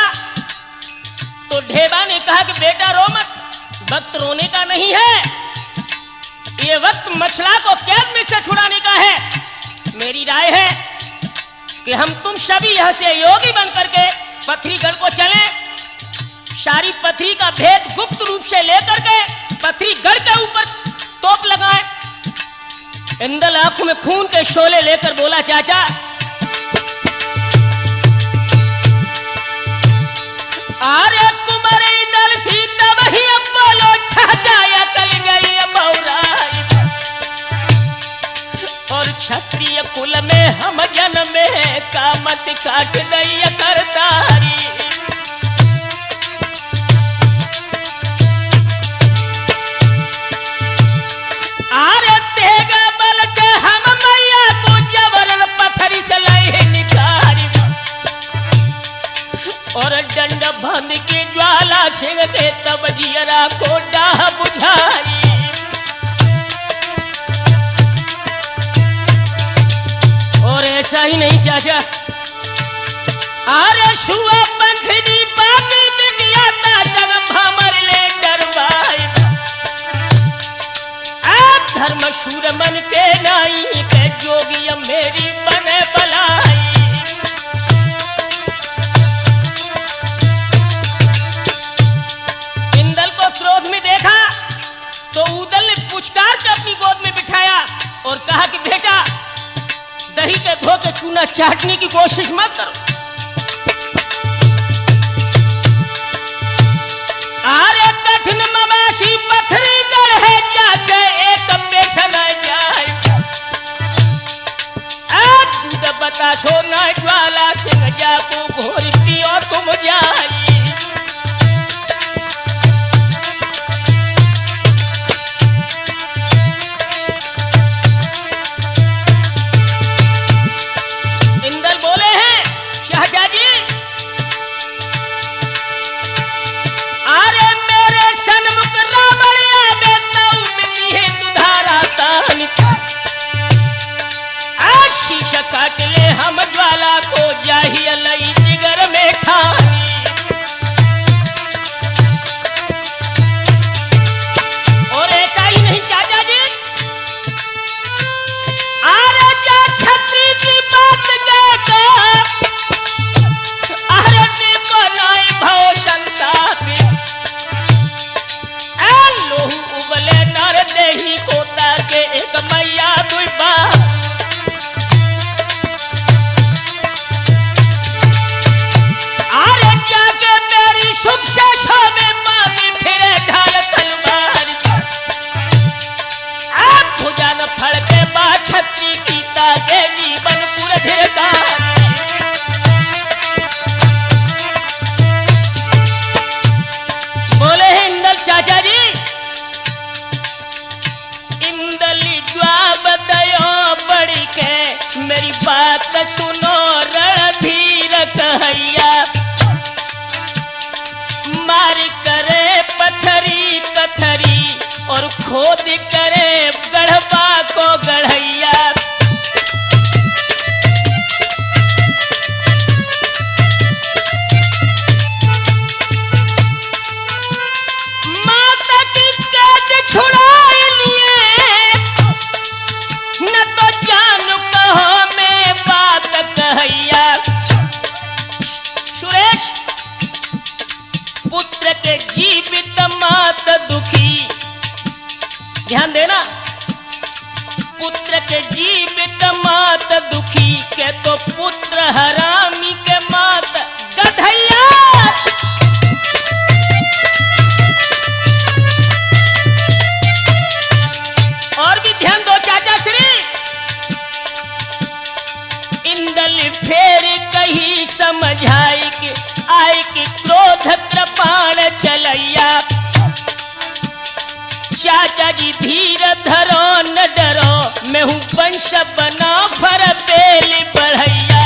तो ढेबा ने कहा कि बेटा रो मत, वक्त रोने का नहीं है, ये वक्त मछला को कैद में से छुड़ाने का है। मेरी राय है कि हम तुम सभी यहां से योगी बन करके पथरीगढ़ को चलें, सारी पथरी का भेद गुप्त रूप से लेकर के पथरीगढ़ के ऊपर तोप लगाएं। इंदल आंखों में खून के शोले लेकर बोला, चाचा अरे कुमारी दल सीता वही बोलो चाचा या कल गई बौराई, और क्षत्रिय कुल में हम जन्मे कामत काट दई करतारी। अरे तेगा बल से हम मैया को जबरन पथरी से लाई निकारी, और डंड बंद के ज्वाला सिंह के तब जियरा को डाह बुझाई। और ऐसा ही नहीं चाचा, अरे शुआ पंखनी बाकी बिटिया ताजन भमर ले डरवाई, धर्म शूर मन के नाई के जोगी मेरी बने बलाई। इंदल को क्रोध में देखा तो उदल ने पुचकार के अपनी गोद में बिठाया और कहा कि बेटा दही के धो के चूना चाटने की कोशिश मत करो। अरे कठिन मवासी पथरीगढ़ है जाचे एक पेशन जाए, दूध बता सोना ज्वाला सिंह जाको घोर पियो तुम जाई। इंदल बोले हैं शहजादी, अरे मेरे सन्मुख रावणिया में तऊ मिली है दुधारा तान, शीश काट ले हम ज्वाला को जाही लई जिगर में खानी। और ऐसा ही नहीं चाचा जी, अरे जा छत्री की बात कहकर अरे ने बनाए भव संताप, लोहू उबले नर देही कोता के एक मैया दुई बाप। शुभ शेषो में मामी फिरे ढाल तलवार, आप भुजा न फड़ के बा छत्री पीता के जीवन पुर धिरकार। बोले हैं इंदल चाचा जी, इंदली जवाब दयो बड़ी के मेरी बात सुनो रणधीर कहैया, मार करे पथरी पथरी और खोद करे गढ़वा को गढ़ैया। माता की कैद छुड़ा लिए न तो जान ध्यान देना। पुत्र के जीवित मात दुखी के तो पुत्र हरामी के मात गधैया। और भी ध्यान दो चाचा श्री। इंदल फेर कही समझाई कि आय कि क्रोध कृपाण चलैया। चाचा जी धीर धरो न डरो, मैं हूँ वंश बना फर बेल बढ़ैया।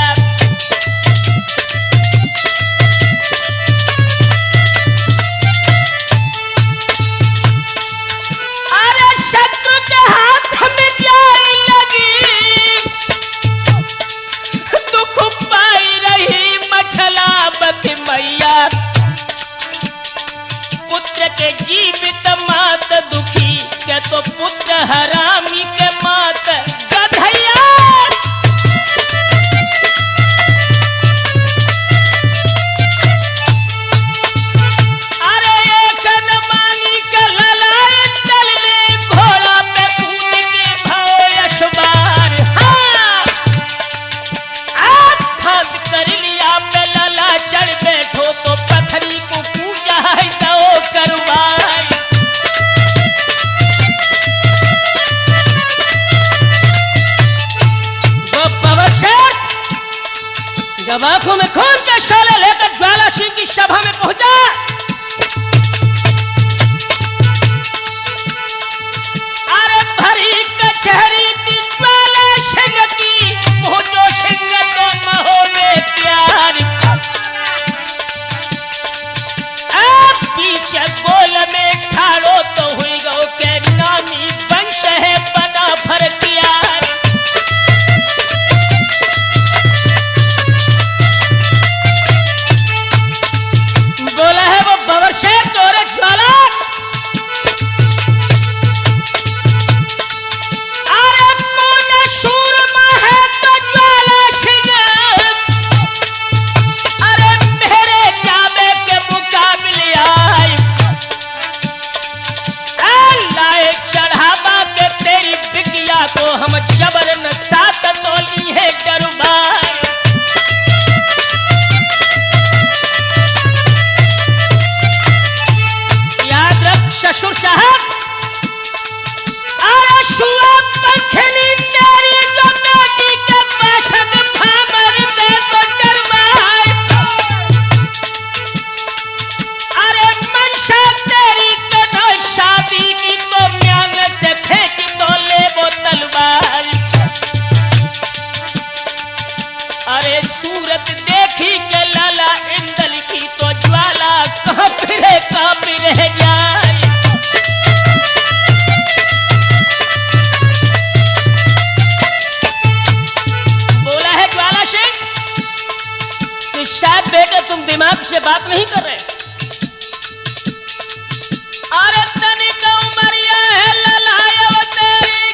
अरे शत्रु के हाथ में जाई लगी, दुख पाई रही मछलावत मैया। पुत्र के जीवित मात दुखी के तो पुत्र हरामी के मात गधैया। अरे एक न मानी के ललाए चलने, घोड़ा पे कूद के भाव यशबार। हाँ खाद कर लिया पे लला चढ़ बैठो, तो पथरी को पूजा है तो करवार। जब आंखों में खून के शोले लेकर ज्वाला सिंह की सभा में पहुंचा, अरे भरी कचहरी थी ज्वाला सिंह की, पहुंचो सिंह तो महो में प्यार। अब पीछे गोल में खाड़ो तो हुई गो के नामी वंश है बना फरतियार। बोला है वो बवरशेर तोरे ज्वाला। अरे कौन सूरमा है तो ज्वाला सिंह, अरे मेरे जामे के मुकाबले आए। लाए चढ़ावा के तेरी बिटिया को हम जबर न साथ तोली है डरबार। ससुर साहब, अरे शुआ पंखनी तेरी जो बेटी के पाशन भामर दे तो डरवाए। अरे मनसा तेरी कनो शादी की तो म्यांग से फेंक तो ले वो तलवार। अरे सूरत देखी के लाला इंदल की तो ज्वाला कांप रह जाए। शायद बेटे तुम दिमाग से बात नहीं कर रहे। अरे तनिक उमरिया है ललायो तेरी,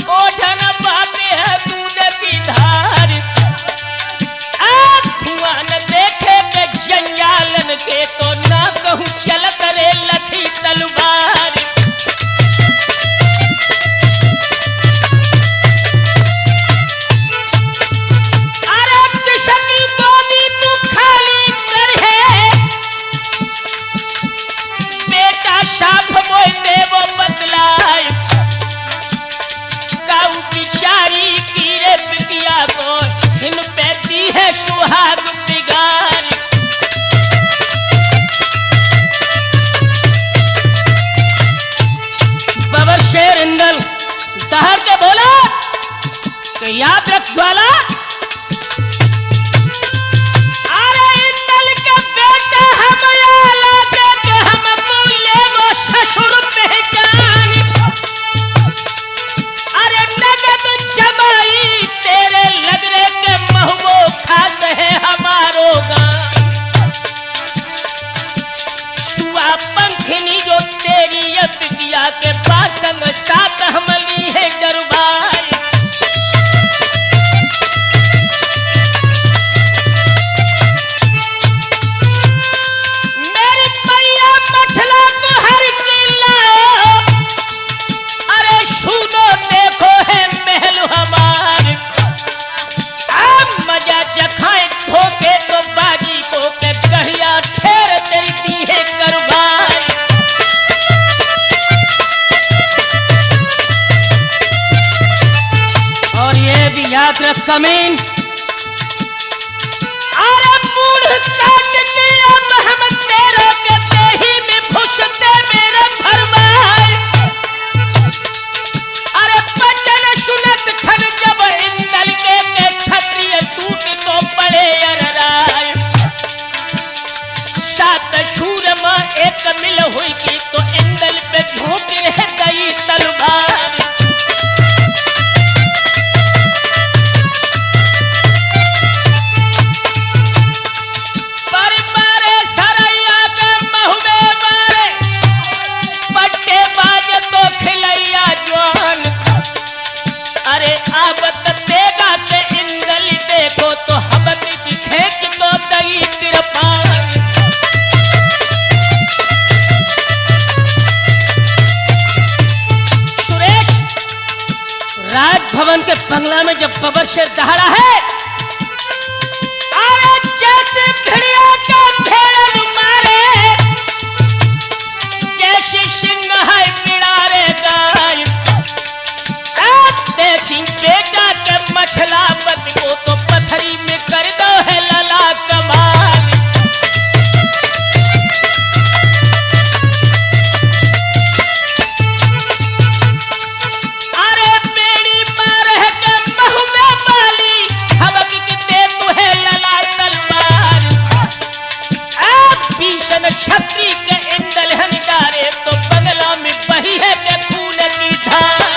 ओढ़न पाती है दूध की धार। धुआं न देखे के जंजालन के तो ना कहूँ चलत रे लखी तलवार। साफ मोय देवो बतलाय, काऊ बिचारी कीरे बिटिया को हिन पैती है सुहाग बिगार। बवरशेर इंदल दहर के बोला कि याद रख ज्वाला, ससुर पहचान। अरे नगद जमाई तेरे लगरे के महबो खास है हमारो गान। शुआ पंखनी जो तेरी बिटिया के पासन साथ हमली है दरबार। याद रख कमीन, अरे मूड काट के अब हम तेरे के देही में फुसते मेरा फरमान। अरे बचन सुनत खन जब इंदल के क्षत्रिय टूट तो पड़े अरराय। सात शूर में एक मिल हुई की तो इंदल पे झोंके है गई तलवार। अरे आबत देगा के इंदल देखो तो हबक दिखे कि तो दई तिरपान। सुरेश, राजभवन के बंगला में जब बबर शेर दहाड़ा है, अरे जैसे भेड़िया का भेड़न मारे, जैसे सिंह है पिड़ारे गाय। देसी बेटा के मछला बत को तो पथरी में कर दो है लला कमाल। अरे बेड़ी मार है के महू में बाली, हवक की दे तू है लला तलवार। भीषण क्षत्रिय के इंदल हंकारे तो बंगला में बही है के खून की धार।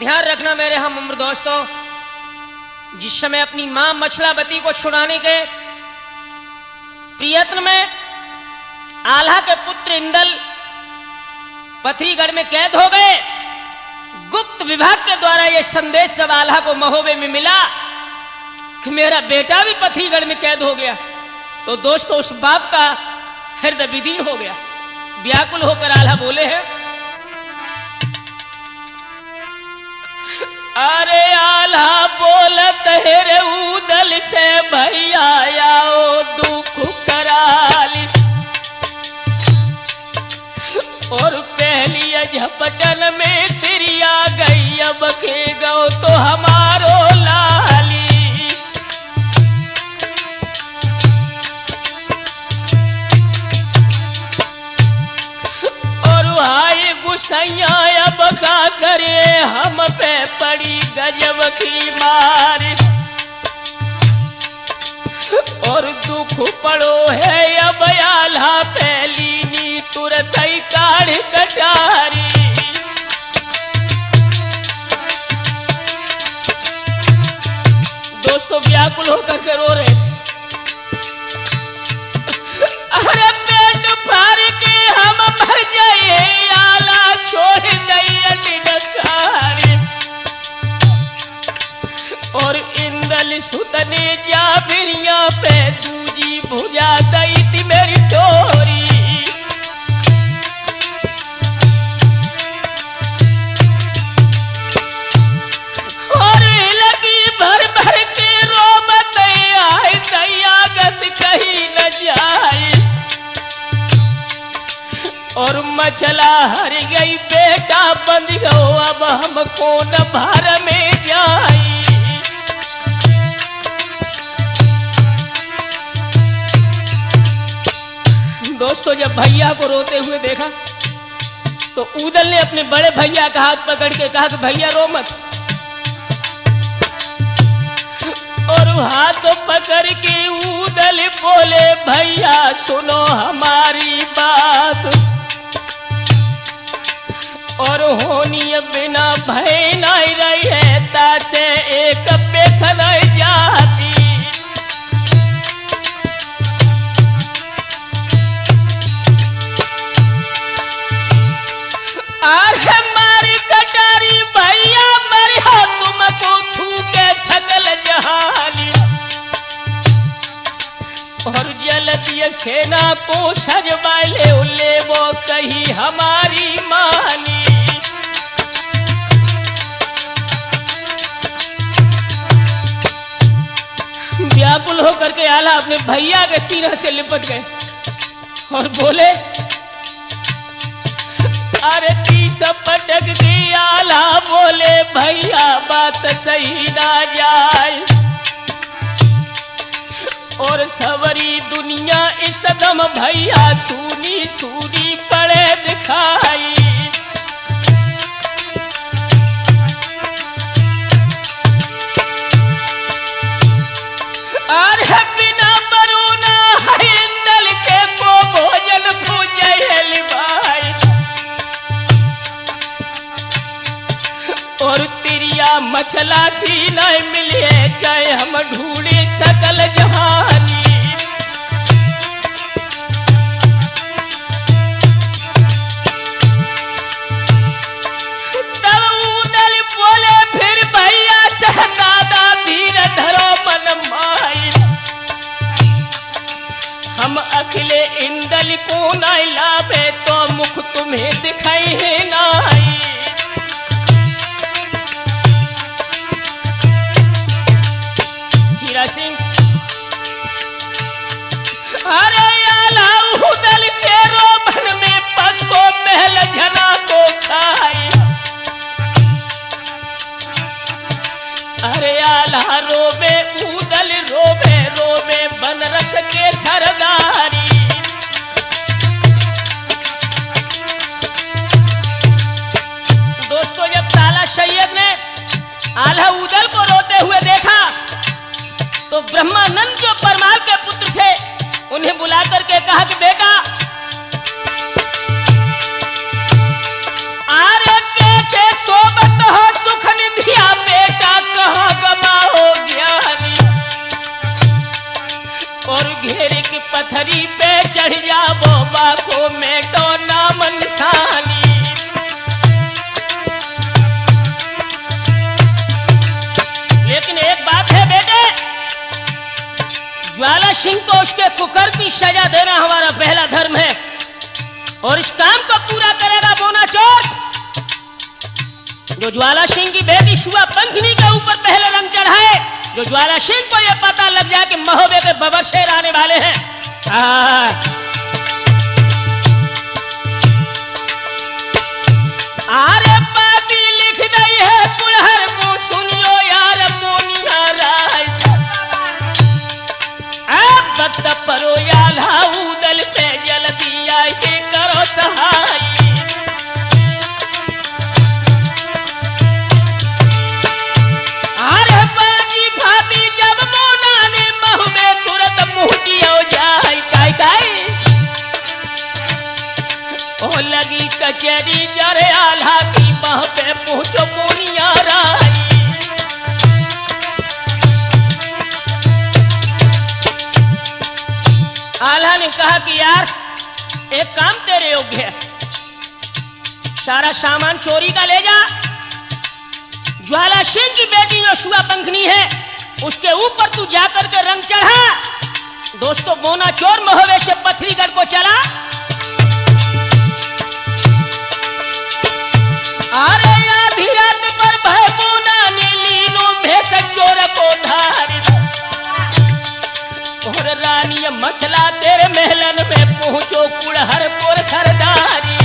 ध्यान रखना मेरे हम उम्र दोस्तों, जिस समय अपनी मां मछलावती को छुड़ाने के प्रयत्न में आल्हा के पुत्र इंदल पथरीगढ़ में कैद हो गए, गुप्त विभाग के द्वारा यह संदेश जब आल्हा को महोबे में मिला कि मेरा बेटा भी पथरीगढ़ में कैद हो गया, तो दोस्तों उस बाप का हृदय विदीन हो गया। व्याकुल होकर आल्हा बोले हैं, अरे आल्हा बोलत है रे उदल से भैया आओ दुख कराली। और पहली झपटन में तिरिया गई, अब के गो तो हमारो लाली। और हाय गुसैया अब का करे, हम पे पड़ी गजब की मार। और दुख पड़ो है अब आल्हा पहली तुरंत ही काढ़ कटारी। दोस्तों व्याकुल होकर के रो रहे, अरे पेट फाड़ के हम मर जाए, आला छोड़ गई अधिकारी। और इंदल सुतने जा बिरिया पे दूजी भुजा दई थी मेरी डोरी। और लगी भर भर के रोमत आए, दयागत कहीं न जाए। और मछला हर गई बेटा बंद गो, अब हम कौन भार में जाए। दोस्तों जब भैया को रोते हुए देखा तो उदल ने अपने बड़े भैया का हाथ पकड़ के कहा कि भैया रो मत। और हाथ पकड़ के उदल बोले, भैया सुनो हमारी बात। और होनी बिना भय नहीं रही है, तासे एक बेसन जाती। हमारी कटारी भैया मरी हो, तुमको थूके सकल जहानी। और जलतीय सेना को सजवाले ले वो कही हमारी मानी। व्याकुल होकर के आला अपने भैया के सीने से लिपट गए और बोले अरे शीश पटक के आला बोले भैया बात सही ना जाए और सवरी दुनिया इस दम भैया सूनी सूनी पड़े दिखाई। अरे बिना बरूना हिंदल के को भोजन पूजल भाई और तिरिया मछला सी नहीं मिले चाहे हम ढूंढे सकल जहानी। तब उदल बोले फिर भैया सहनादा धीर धरो मन माई हम अखिले इंदल को नहीं लावे तो मुख तुम्हें दिखाई है नहीं। सिंह अरे आला उदल के रोबन में पक्को महल झना को खाई। अरे आला रोबे उदल रोबे रोबे बनरस के सरदारी। दोस्तों जब ताला सैयद ने आला उदल को रोते हुए देखा तो ब्रह्मानंद जो परमार के पुत्र थे उन्हें बुला करके कहा कि बेटा आरे कैसे सोबत हो सुख निधिया बेटा कहाँ गमा हो ज्ञानी और घेरे की पथरी पे चढ़ जाओ बाको मेटो नाम निशानी। लेकिन एक बात है बेटे ज्वाला सिंह को उसके कुकर की सजा देना हमारा पहला धर्म है और इस काम को पूरा करेगा बोनाचोर। जो ज्वाला सिंह की बेटी शुआ पंखनी के ऊपर पहले रंग चढ़ाए जो ज्वाला सिंह को यह पता लग जाए कि महोबे के बबर शेर आने वाले हैं। आरे पापी लिख दई है कुलहर को सुनियो यार मोनिया राय भक्त परो आला उदल पे जल्दी आके करो सहाय। अरे बाजी भाभी जब मोना ने महुबे तुरंत मुँह दियो जाए काय काय ओ लगी कचहरी जरे आला की बाह पे पहुँचो मोनिया राय। आल्हा ने कहा कि यार एक काम तेरे योग्य है सारा सामान चोरी का ले जा ज्वाला सिंह की बेटी जो शुआ पंखनी है उसके ऊपर तू जाकर के रंग चढ़ा। दोस्तों बोनाचोर महोबे से पथरीगढ़ को चला। अरे आधी रात पर भय बोना ने लीनो भेष चोर को धारी और रानी मछला तेरे महलन में पहुंचो कुड़हरपुर सरदारी।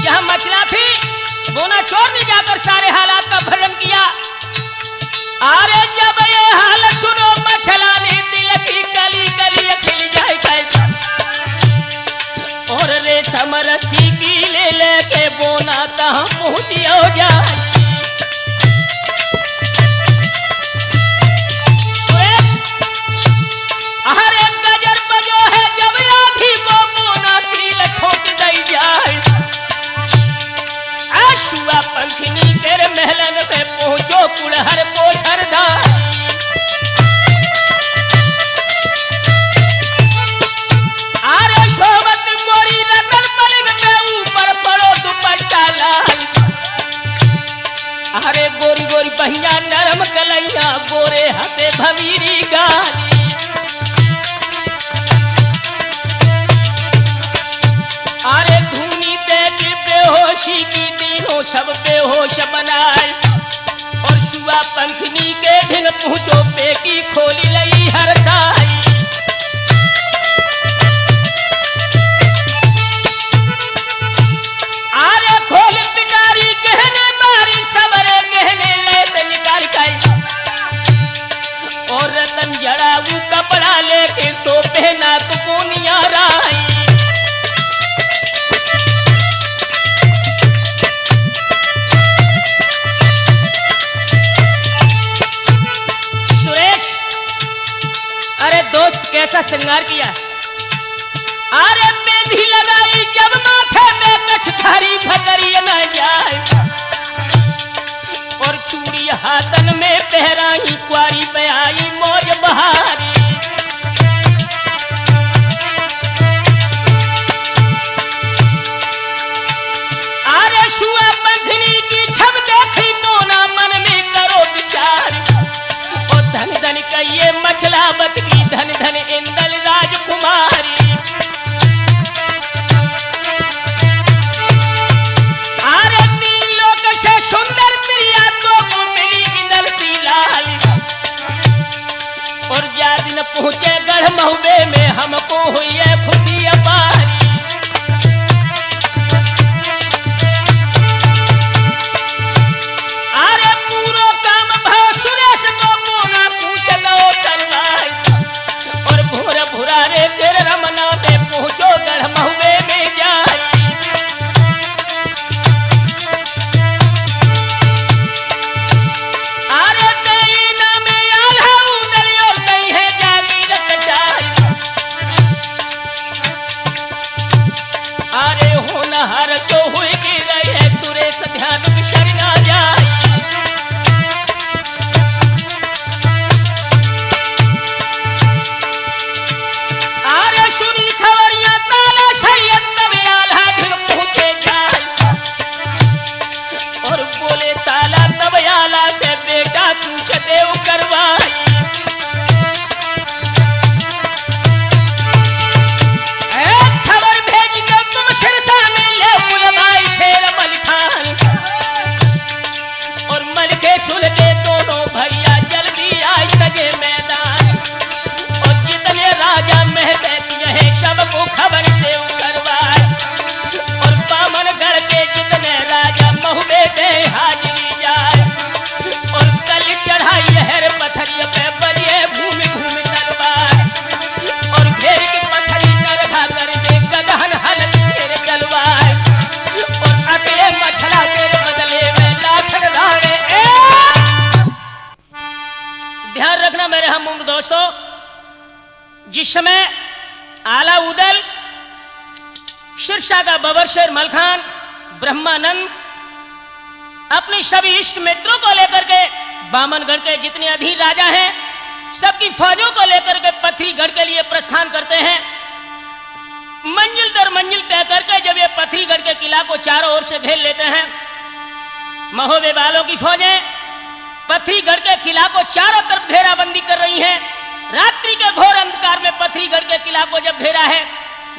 यह मछला थी बोनाचोर ने जाकर सारे हालात का वर्णन किया। अरे जब ये हाल सुनो मछला ने दिल की कली कली खिल जाए कैसा और रेशम रस्सी की ले लेके बोना तहाँ पहुंचियो जाए। पंखनी तेरे महलन में पहुंचो कुड़हर पोछरदार। अरे शोभत गोरी रतन पलंग के ऊपर पड़ो दुपट्टा लाल। अरे गोरी गोरी बहिया नरम कलैया गोरे हते भवीरी गाली। अरे धुनी तेज बेहोशी की सब बेहोश बनाए और शुआ पंखनी के ढिंग में पहुंचो पेकी खोली लई हर साई। आरे खोली पिटारी कहने मारी सबरे कहने ले निकाल खाई और रतन जड़ा वो कपड़ा लेके सो पहना तो कोनिया राई। दोस्त कैसा श्रृंगार किया। अरे मेहंदी लगाई जब माथे में कछारी भकरी न जाए और चूड़ी हाथन में पहराई कुआरी पे आई मौज बहारी। अरे शुआ बंधनी की छब देखी मोना मन में करो विचार और धन धन कहिए मछलावत की धन धन इंदल राजकुमारी। आरे तीन लोक से सुंदर प्रिया तो मिली इंदल सी लाल और जा दिन पहुंचे गढ़ महुबे में हमको हुई है खुशी अपारी। आरे पूरो काम भाव सुरेश को मोना पूछ दो तलवार और भोर भुरारे तेरे रमना में पहुंचो गढ़ महुबे में जाए। आरे तेरी नाम आल्हा उदल और कहीं है जागीरत जाए। आरे होनहार तो हुई की रही है सुरेश ध्यान बिसर ना जाए। दोस्तों, जिस समय आला उदल, शिरसा का बबर शेर मलखान, ब्रह्मानंद अपने सभी इष्ट मित्रों को लेकर के बामनगढ़ के जितने अधीर राजा हैं सबकी फौजों को लेकर के पथरीगढ़ के लिए प्रस्थान करते हैं। मंजिल दर मंजिल तय करके जब ये पथरीगढ़ के किला को चारों ओर से घेर लेते हैं, महोबे वालों की फौजें पथरीगढ़ के किला को चारों तरफ घेराबंदी कर रही हैं। रात्रि के घोर अंधकार में पथरीगढ़ के किला को जब घेरा है,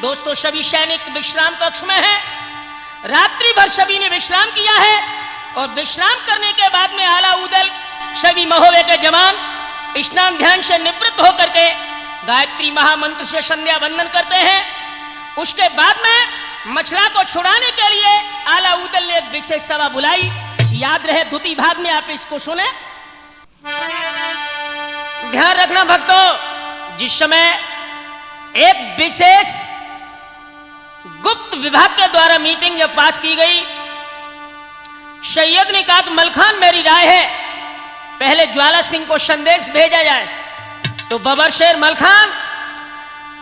दोस्तों सभी सैनिक विश्राम कक्ष में हैं। रात्रि भर सभी ने विश्राम किया है और विश्राम करने के बाद में आला उदल सभी महोबे के जवान स्नान ध्यान से निवृत्त होकर के गायत्री महामंत्र से संध्या वंदन करते हैं। उसके बाद में मछला को छुड़ाने के लिए आला उदल ने विशेष सभा बुलाई। याद रहे द्वितीय भाग में आप इसको सुने। ध्यान रखना भक्तों, जिस समय एक विशेष गुप्त विभाग के द्वारा मीटिंग जब पास की गई, सैयद ने कहा कि मलखान मेरी राय है पहले ज्वाला सिंह को संदेश भेजा जाए। तो बबर शेर मलखान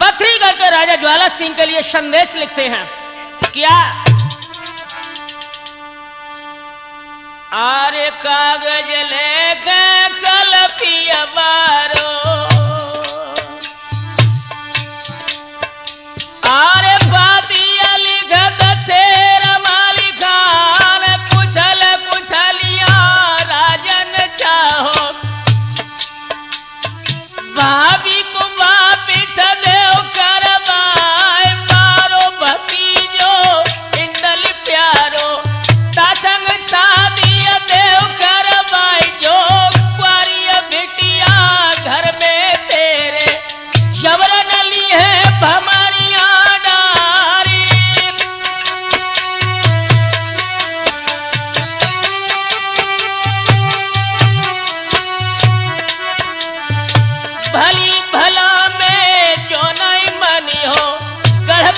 पथरीगढ़ के राजा ज्वाला सिंह के लिए संदेश लिखते हैं। क्या? आरे कागज लेके कलपिया बारो, आरे बातिया लिखत शेर मालिकान, कुशल कुशलिया राजन चाहो, भाभी को वापिस देव करवाए, मारो भतीजो इंदल प्यारो, तासंग शादी देव करवाई जो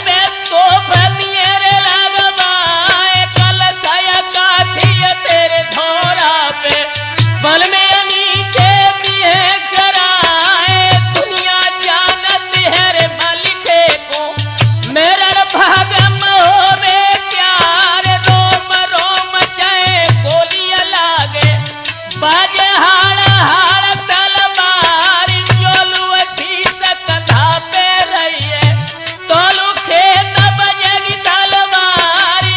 पे तो बनिए रे लगवाए कल साया कासिया तेरे धोरा पे बल में नीचे दिए कराए दुनिया जानत है रे मालिके को मेरा भाग मोरे प्यार रोम रोम चाहे गोलियां लागे बाजे हाड़ हाड़ तलवार जोलू शीस कथा पे रहिए तोलू खेत बजेगी तलवारी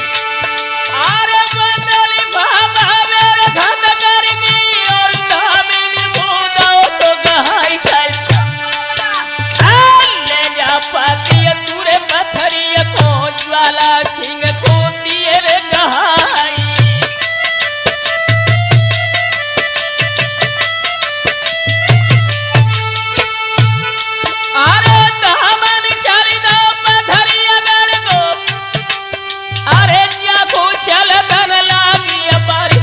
अरे बंदली बाबा मेरे घात करनी और दामिनी बूंदो तो गहाई चल ले जा पाती तूरे पत्थरिया को ज्वाला सिंह को दिए रे गहाई अरे दामन चली दो पत्थरिया गड़ गो अरे क्या चल गन लागी बारी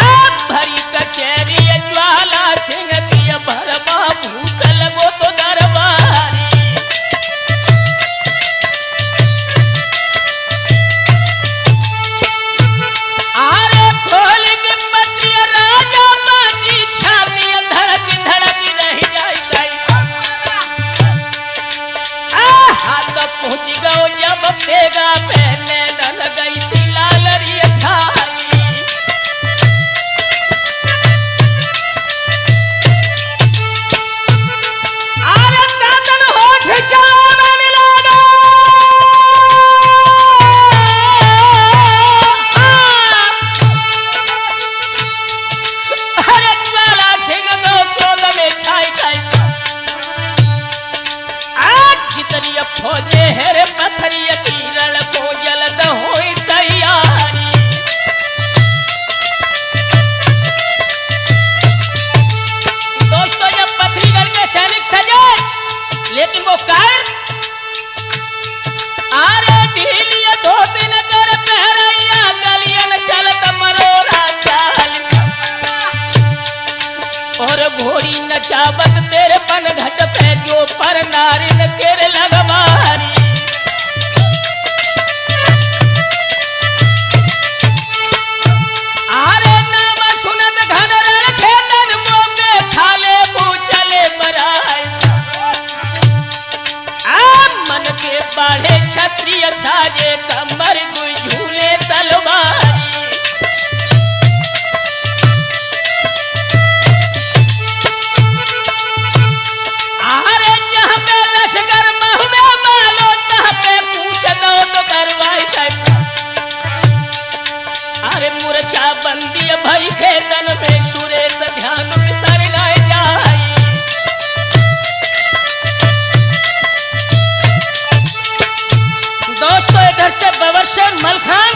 आप भरी कचेरी ज्वाला सिंह दिया भरमा भूत लगो तो दरबारी अरे खोल के पतिया राजा बाजी छाती धड़क धड़क रह जाई हाथ पहुंच गओ जब तेगा पहने न गई थी लालरी छाई अरे दादन होठ चावन लगा अरे ज्वाला सिंह तो क्रोध में छाई गई आज कितनी फौजे है रे पत्थरिया की रण को जल्द होई तैयारी दोस्तों जब पत्थरीगढ़ के सैनिक सजे लेकिन वो कायर आरे ढीलिया दो दिन कर पहरैया गलियन चलत मरोरा चाल और घोड़ी नचावत तेरे पन घट पे जो पर नारिन केर लगवारी आरे नाम सुनत घन रण खेतन मोके छाले पूछले मराय मन के बाढ़े क्षत्रिय साजे कमर दुई झूले तलवारी अरे जहाँ पे लश्कर महुए मालो तहाँ पे पूछ दो तो करवाई अरे मूर्छा बंदी भई खेतन में सुरेश ध्यान सर लाए जाई दोस्तों इधर से बवर्षण मलखान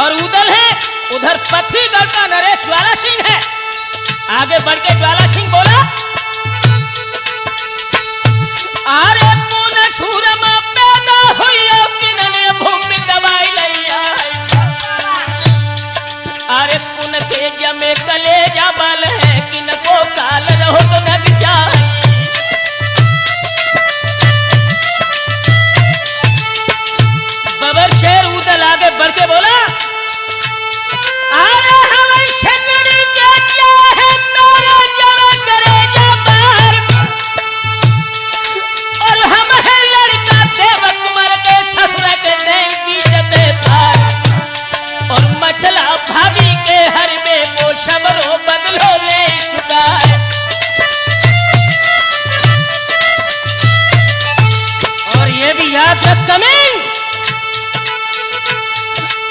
और उदल है उधर पत्थरीगढ़ का नरेश ज्वाला सिंह है आगे बढ़ के ज्वाला सिंह बोला अरे पुन छूरमा पैदा हुई किनने भूमि दवाई लैया अरे पुन के जमे कलेजा बल है किन को काल रहो तो नग जाए बबर शेर उदल आगे बढ़ के बोला अरे हम शंकरी के क्या है मेरे जवा करे जबार और हम है लड़का देव कुमार के ससुर के देव की जते पार और मछला भाभी के हर में वो शबरो बदलो ले चुका है और ये भी याद रख कमिंग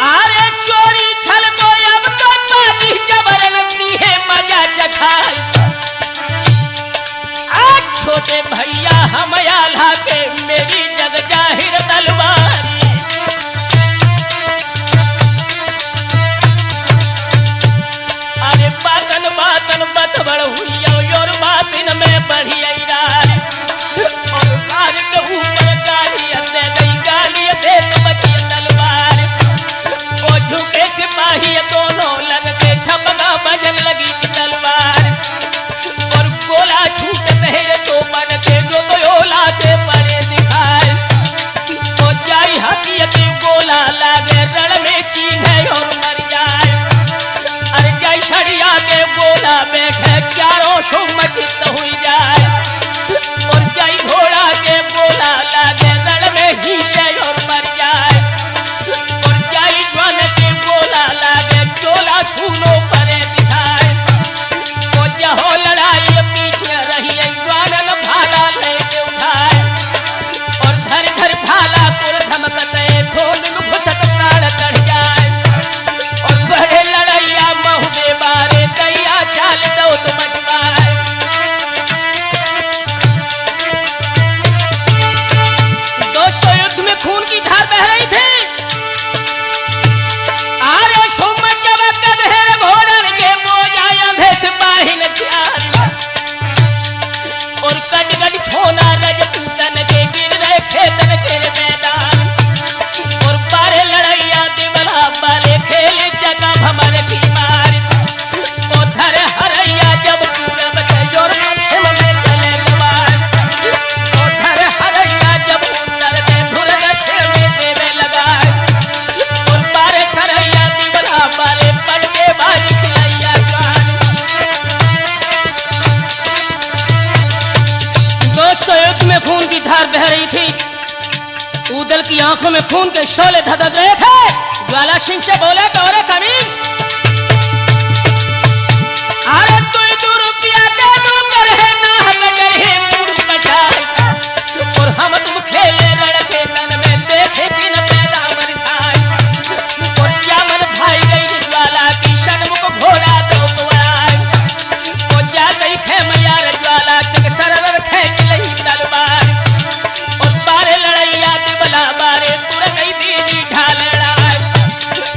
अरे चोरी छल को अब तो बाजी जबरदस्ती है मजा चखाई आज छोटे भैया हम आल्हा के मेरी जग जाहिर तलवारी अरे बातन बातन बत बड़ हुई और बातिन में बढ़ी और कार के ऊपर गाली दे गई गाली दे तो बची तलवार झुके सिपाही दोनों की आंखों में खून के शोले धधक रहे थे। ज्वाला सिंह से बोले कि अरे कमीन, अरे तू रुपया दे दो कर है ना हकर है मूर्ख बचाए, और हम तुम खेले लड़के तन में देखे कि न पैदा मरसाए, और क्या मन भाई गई ज्वाला की शर्म को घोड़ा दो कुआए, और जा गई खे मैया ज्वाला के सरल रखे लही तलवार, और बारे लड़ैया दिबला बारे तुर गई दीदी ढाल लड़ाई,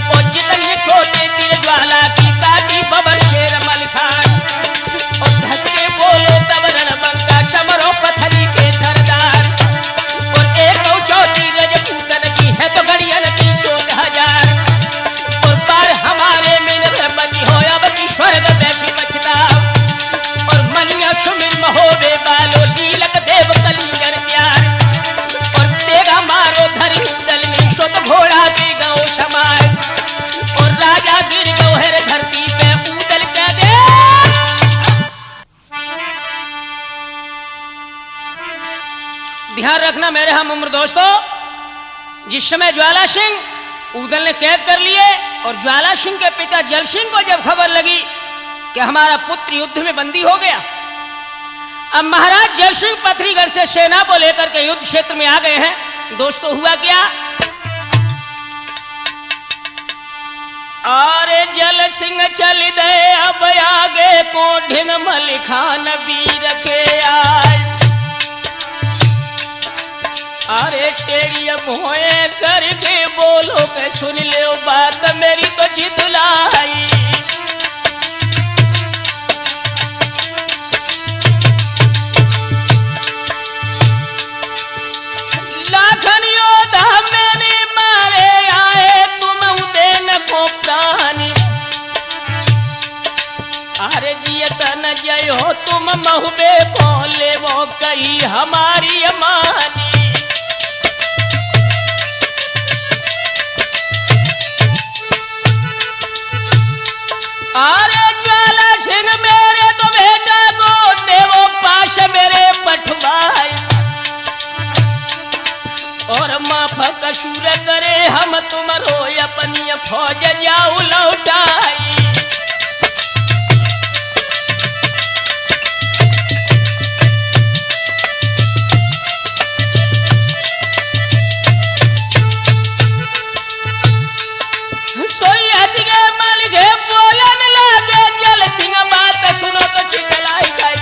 और जितनी छोटे तीर ज्वाला की काटी बबर शेर मलखान, और धस के बोलो तब रणबंका शमरो पथरी के सरदार, और एक चौथी रजपूतन की है तो गड़ियन की 14,000, और बार हमारे मिनत बची हो अब की स्वर्ग बैठी बचता, और मनिया सुमिर महोबे बालो लीलक देव कलिंगर प्यार, और तेगा मारो धरी दलनी शोत घोड़ा के गौ समाय, और राजा गिर गौहर धरती पे उदल के दे। ध्यान रखना मेरे हम उम्र दोस्तों, जिस समय ज्वाला सिंह उदल ने कैद कर लिए और ज्वाला सिंह के पिता जल सिंह को जब खबर लगी कि हमारा पुत्र युद्ध में बंदी हो गया, अब महाराज जल सिंह पथरीगढ़ से सेना को लेकर के युद्ध क्षेत्र में आ गए हैं। दोस्तों हुआ क्या, अरे जल सिंह चल दे अब आगे को ढिन मलिखान वीर के आए, अरे टेरिया भोए करके बोलो के सुन ले बात मेरी तो जितलाई, लाखन योद्धा मैंने मारे आए तुम उदेन को प्राणी, अरे जियत न जय हो तुम महुबे बोले वो कही हमारी अमानी, अरे ज्वाला सिंह मेरे तो बेटा को देवो पाश मेरे पठवाई, और माफ कसूर करे हम तुम रो अपनी फौज जाऊ लौटाई, सोई हज गए मल गए बोलन लागे जल सिंह बात सुनो तो चितलाई जाए,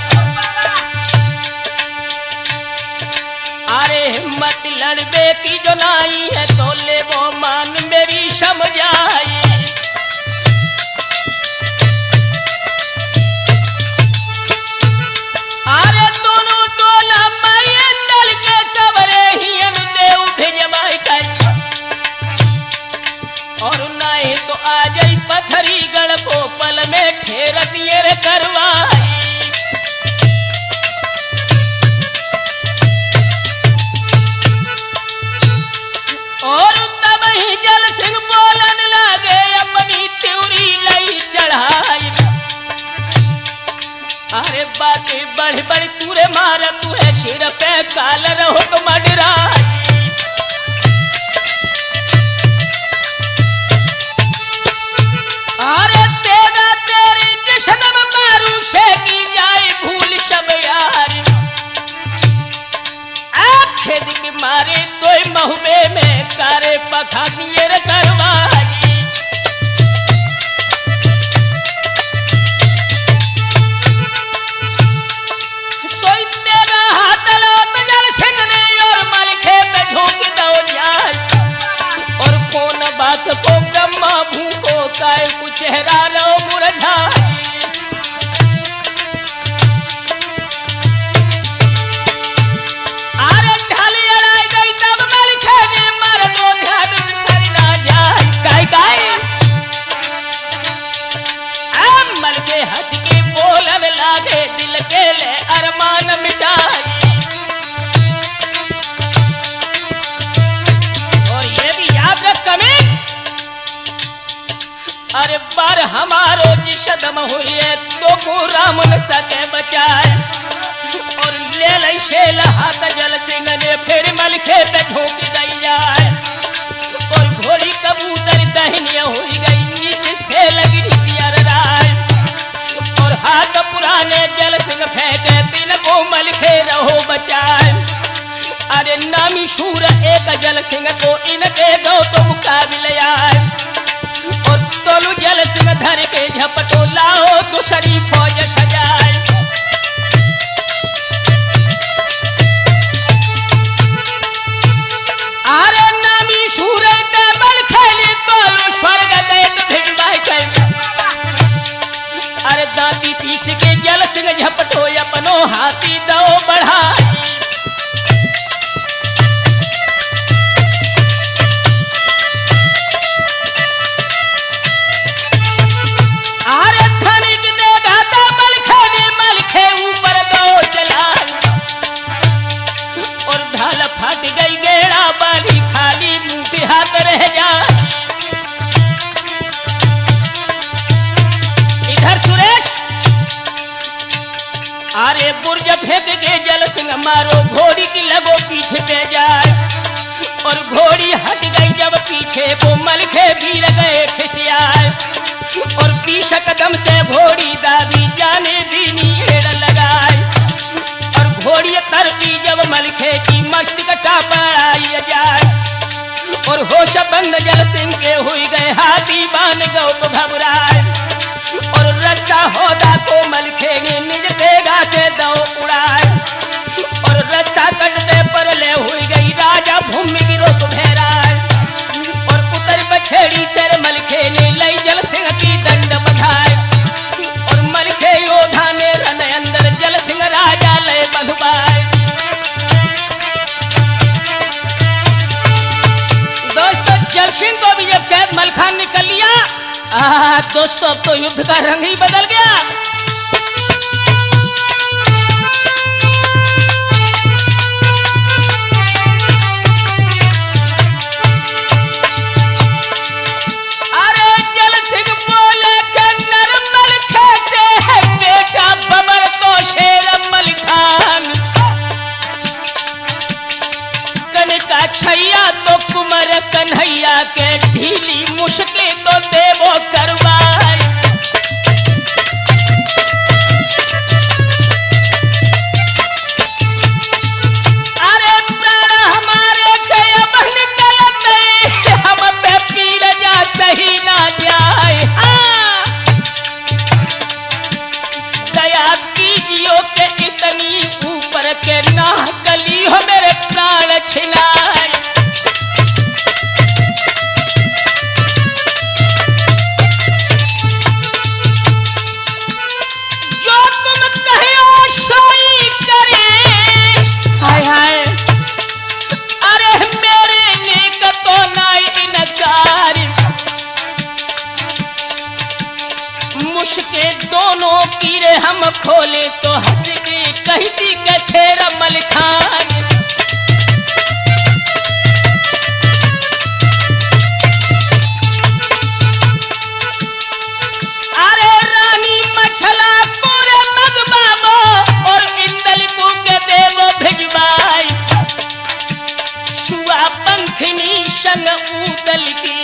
अरे हिम्मत लड़बे की जो नाई है तो ले वो मान मेरी समझाई, अरे दोनों टोला माये दल के सबरे ही देव भिजवाई कर, और नहीं तो आ जाई पथरीगढ़ भोपल में ठेर दिए रे करवाई, और तब ही जल सिंह बोलन लागे अपनी त्योरी लई चढ़ाई, अरे बातें बढ़ बढ़ तूरे मार तू है सिर पे काल रहो तो मडराई, अरे तेरा तेरी जश्न मारू से की जाए भूल सब यार, आखे दिन मारे तोय महुबे में कारे पखा दिए रे करवाई, सोई तेरा हाथ लो तो जल सिंह ने और मलखे पे झोंक दो जाए, और कौन बात को ब्रह्मा भूखो काय कुछ चेहरा लो मुरझाई, अरे ढाली अड़ाई गई तब मलखे ने मर दो ध्यान सर ना जाए, काय काय मलके हंस के बोलन लागे दिल के ले अरमान मिटाई, और ये भी याद रख कमी, अरे बार हमारो जिसदम हुई तो को राम न सके बचाए, और ले लई शेल हाथ जल सिंह ने फिर मलखे पे झोंक दई जाए, बचाए। अरे नामी शूर एक जल सिंह को इनके दो तो मुकाबले आए और तोलू जल सिंह धर के झपटो लाओ दूसरी फौज सजाए। अरे नामी शूर के बल खेली तोलू स्वर्ग देत भिड़वाई कर। अरे दांती पीस के जल सिंह झपटो अपनो हाथी दो बढ़ाई। फट गई गेड़ा बाली खाली मुंह हाथ रह जा। इधर सुरेश अरे बुर्ज फेंक के जल सिंह मारो घोड़ी की लगो पीछे पे जाए और घोड़ी हट गई जब पीछे वो मलखे भी गए खिसियाए और 20 कदम से घोड़ी दादी जाने दीनी हेड़ लगाए और घोड़ी तरपी जब मलखे की मस्त कटा पड़ाई जाए और होश बंद जल सिंह के हुई गए हाथी बान गौ तो घबराए और रस्सा होदा को मलखे ने निज तेगा से दो उड़ाए और रस्सा कटते पर ले हुई गई राजा भूमि गिरो तो घेराए और उतर बछेड़ी से मलखे ने लई जल सिंह की दंड बधाए और मलखे योद्धा ने रन अंदर जल सिंह राजा ले बधुबाए। जल सिंह को भी जब कैद मलखान निकल लिया दोस्तों अब तो युद्ध का रंग ही बदल गया। अरे जल सिंह बोले कि नरमल कैसे है बेटा बबर तो शेर मलखान कनका छैया तो कुमर कन्हैया के ढीली मुश्किल तो देवो करवाए। अरे प्राण हमारे के अब निकलते हम पे पीर जा सही ना जाए। दया कीजियो के इतनी ऊपर के ना गली हो मेरे प्राण छिनाए। मुश्के दोनों कीरे हम खोले तो हंस के कहती कैसे रमल खान। अरे रानी मछला पूरे मगबाबो और इंदलिपू के देवो भिजवाई शुआ पंखनी संग उदल की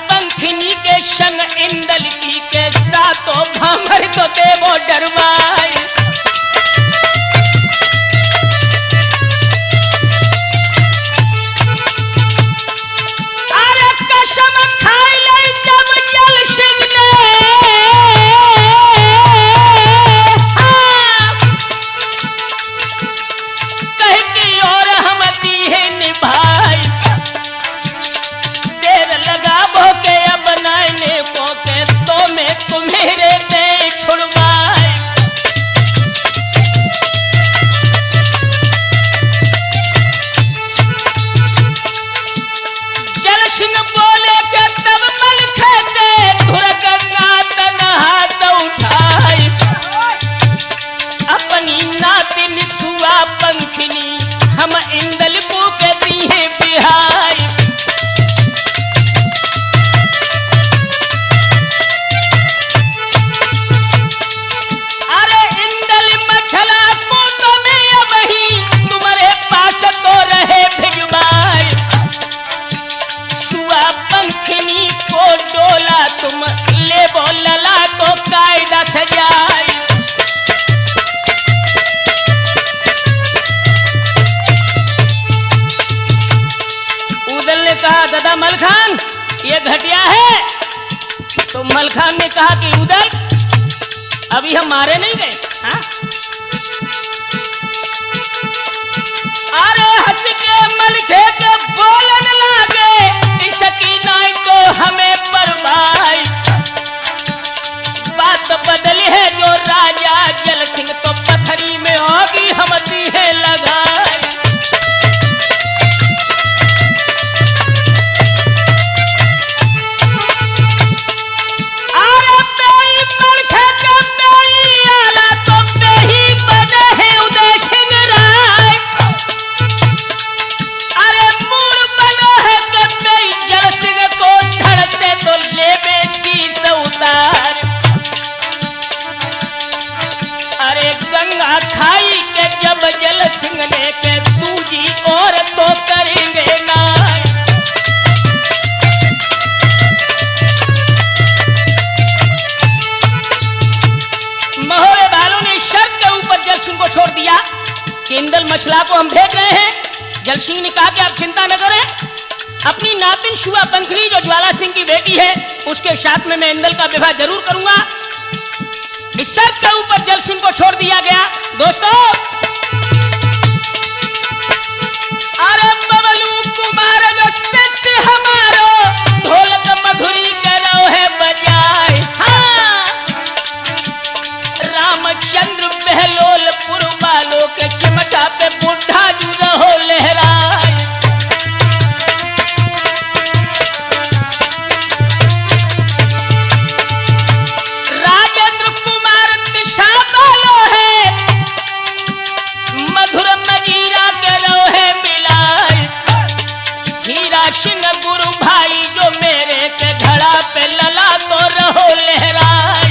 पंखनी के संग इंदल की के साथों भंवर तो देवो डरवाए। अरे कसम खाई ले जब जल सिंह ने कह की और हम दिए निभाई के अब नाइने को के तो मैं तुम्हेरे दे छुड़वाए। ये घटिया है। तो मलखान ने कहा कि उदल अभी हम मारे नहीं गए। हाँ? अरे हंस के मलखे के बोलन लागे इसकी नाई को हमें परवाई। बात बदली है जो राजा जल सिंह तो पथरी में होगी हम दीहे लगाए। अरे बेई मलखे के बेई आला तो बेही बने है उदय सिंह राय। अरे मूल बनो है के बेई जल सिंह को धड़ते तो ले शीस उतार। अरे गंगा खाई के जब जल सिंह ने के दूजी और तो करेंगे ना। महोरे बालों ने शर्त के ऊपर जल सिंह को छोड़ दिया कि इंदल मछला को हम भेज रहे हैं। जल सिंह ने कहा कि आप चिंता न करें, अपनी नातिन शुआ पंखली जो ज्वाला सिंह की बेटी है उसके साथ में मैं इंदल का विवाह जरूर करूंगा। इस शर्त के ऊपर जल सिंह को छोड़ दिया गया। दोस्तों अरे बबलू कुमार जो सत्य हमारो ढोलक मधुरी करो है बजाए। हाँ रामचंद्र बहलोलपुर वालों के चिमटा पे बुढ़ा जू रहो लहराए। सिंह गुरु भाई जो मेरे के धड़ा पे लला तो रहो लहराए।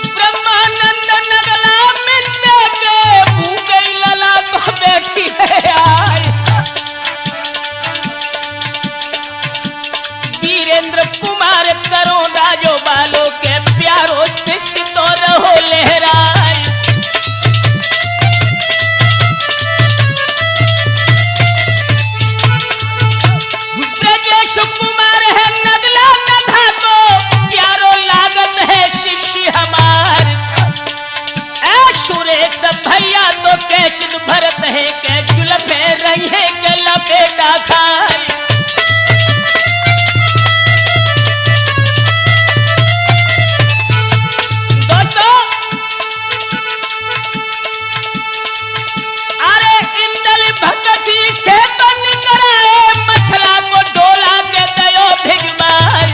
ब्रह्मानंद नगला मिलने के भूगई लला तो बैठी है आए। वीरेंद्र कुमार करोड़ा जो बालों के प्यारो शिष्य तो रहो लहराए। कुमार है नगला नधा को प्यारो लागत है शिष्य हमार। ऐ सुरेश भैया तो कैसे भरत है के जुल्फे रही है के लपेटा खाए। दोस्तों अरे इंदल भक्सी से तो निकराए मछला को डोला के दयो भिजवार।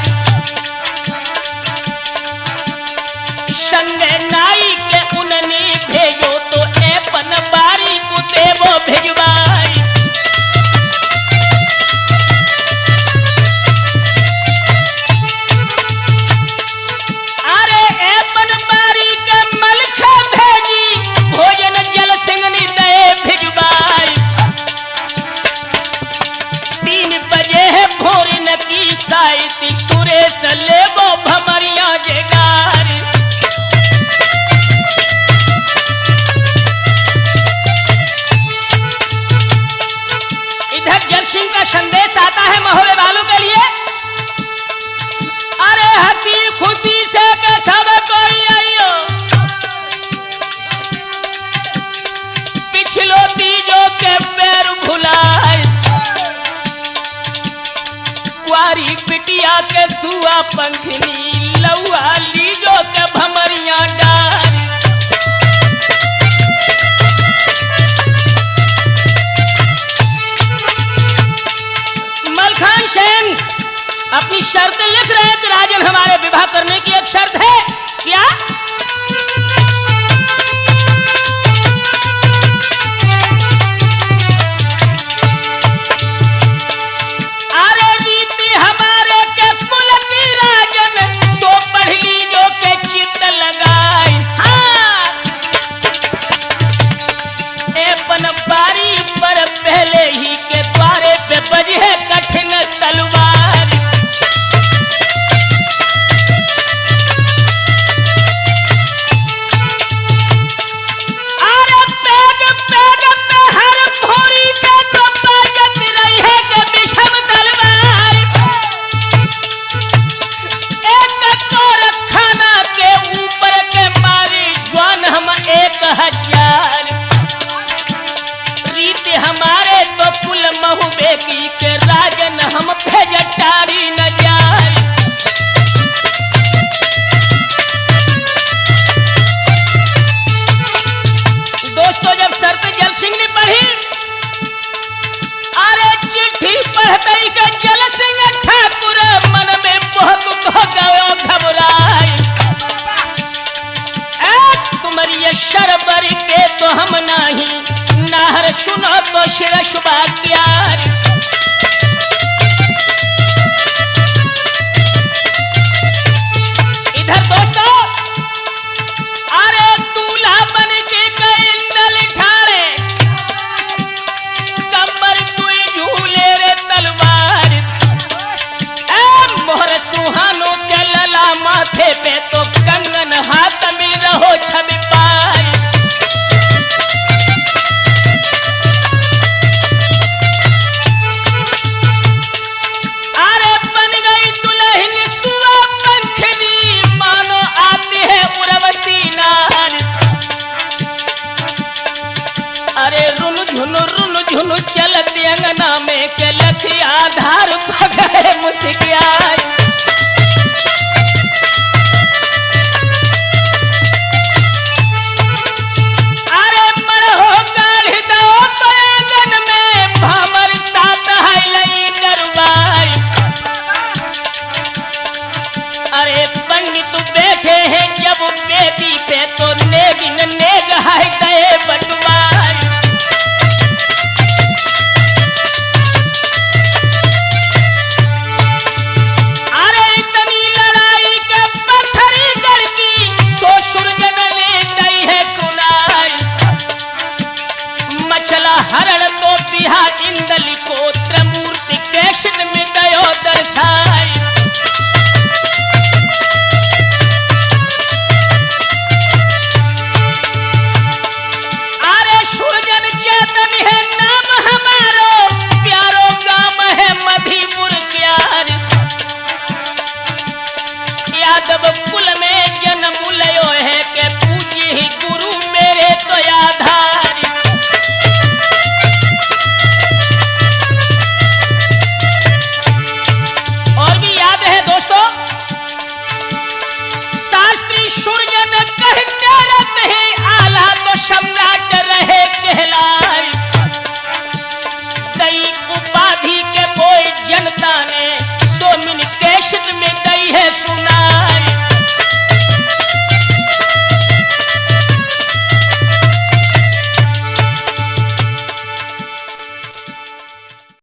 संगे नाई के उननी भेजो तो एपन बारी को देवो भिजवाई। अरे एपन बारी के मलखा भेजी भोजन जल सिंह ने दे भिजवाई। 3 बजे है भोरी न की साइती सुरेश लेबो भमरिया जगार। इधर जल सिंह का संदेश आता है महोरे वालों के लिए। अरे हंसी खुशी से के सब कोई आइयो पिछलो तीजों के पैर भुलाए। कुआरी बिटिया के सुआ पंखनी लौआ लीजो के भमरिया डार। मलखान सेन अपनी शर्त लिख रहे हैं कि राजन हमारे विवाह करने की एक शर्त है। क्या? अरे रीति हमारे के कुल की राजन तो पढ़ लीजो के चित्त लगाए। हाँ एपन बारी पर पहले ही के द्वारे पे बजे कठिन तलवार। तो शिरश किया। इधर दोस्तों, अरे दूल्हा बन के इंदल ठाड़े, कमर तुई झूले रे तलवार। ए मोहर सुहानो के लला माथे पे तो कंगन हाथ मिल रहो छवि पार। अरे बन गई दुल्हन सुआ पंखनी, मानो आती है उर्वशी नार। अरे रुन झुन चलती अंगना में के लखी आधार पगड़े मुस्किया। अरे मरहो गाढ़ दो तो आंगन में, भामर साथ है लई दरबार। अरे पंडित बैठे हैं जब बेदी पे तो नेगिन नेग है गए बटवार। अरे इतनी लड़ाई के पत्थरी गढ़ की, सो सुरजन ले गई है सुनाई। मछला हरण तो पिहा इंदली को, त्रिमूर्ति कैशन में गयो दर्शाई। अरे सुरजन चेतन है नाम हमारो, प्यारो गाम है मधीपुर क्यार। यादव कुल में जन्म लयो है के पूजी ही गुरु मेरे तो आधार। और भी याद है दोस्तों, शास्त्री सुरजन कहते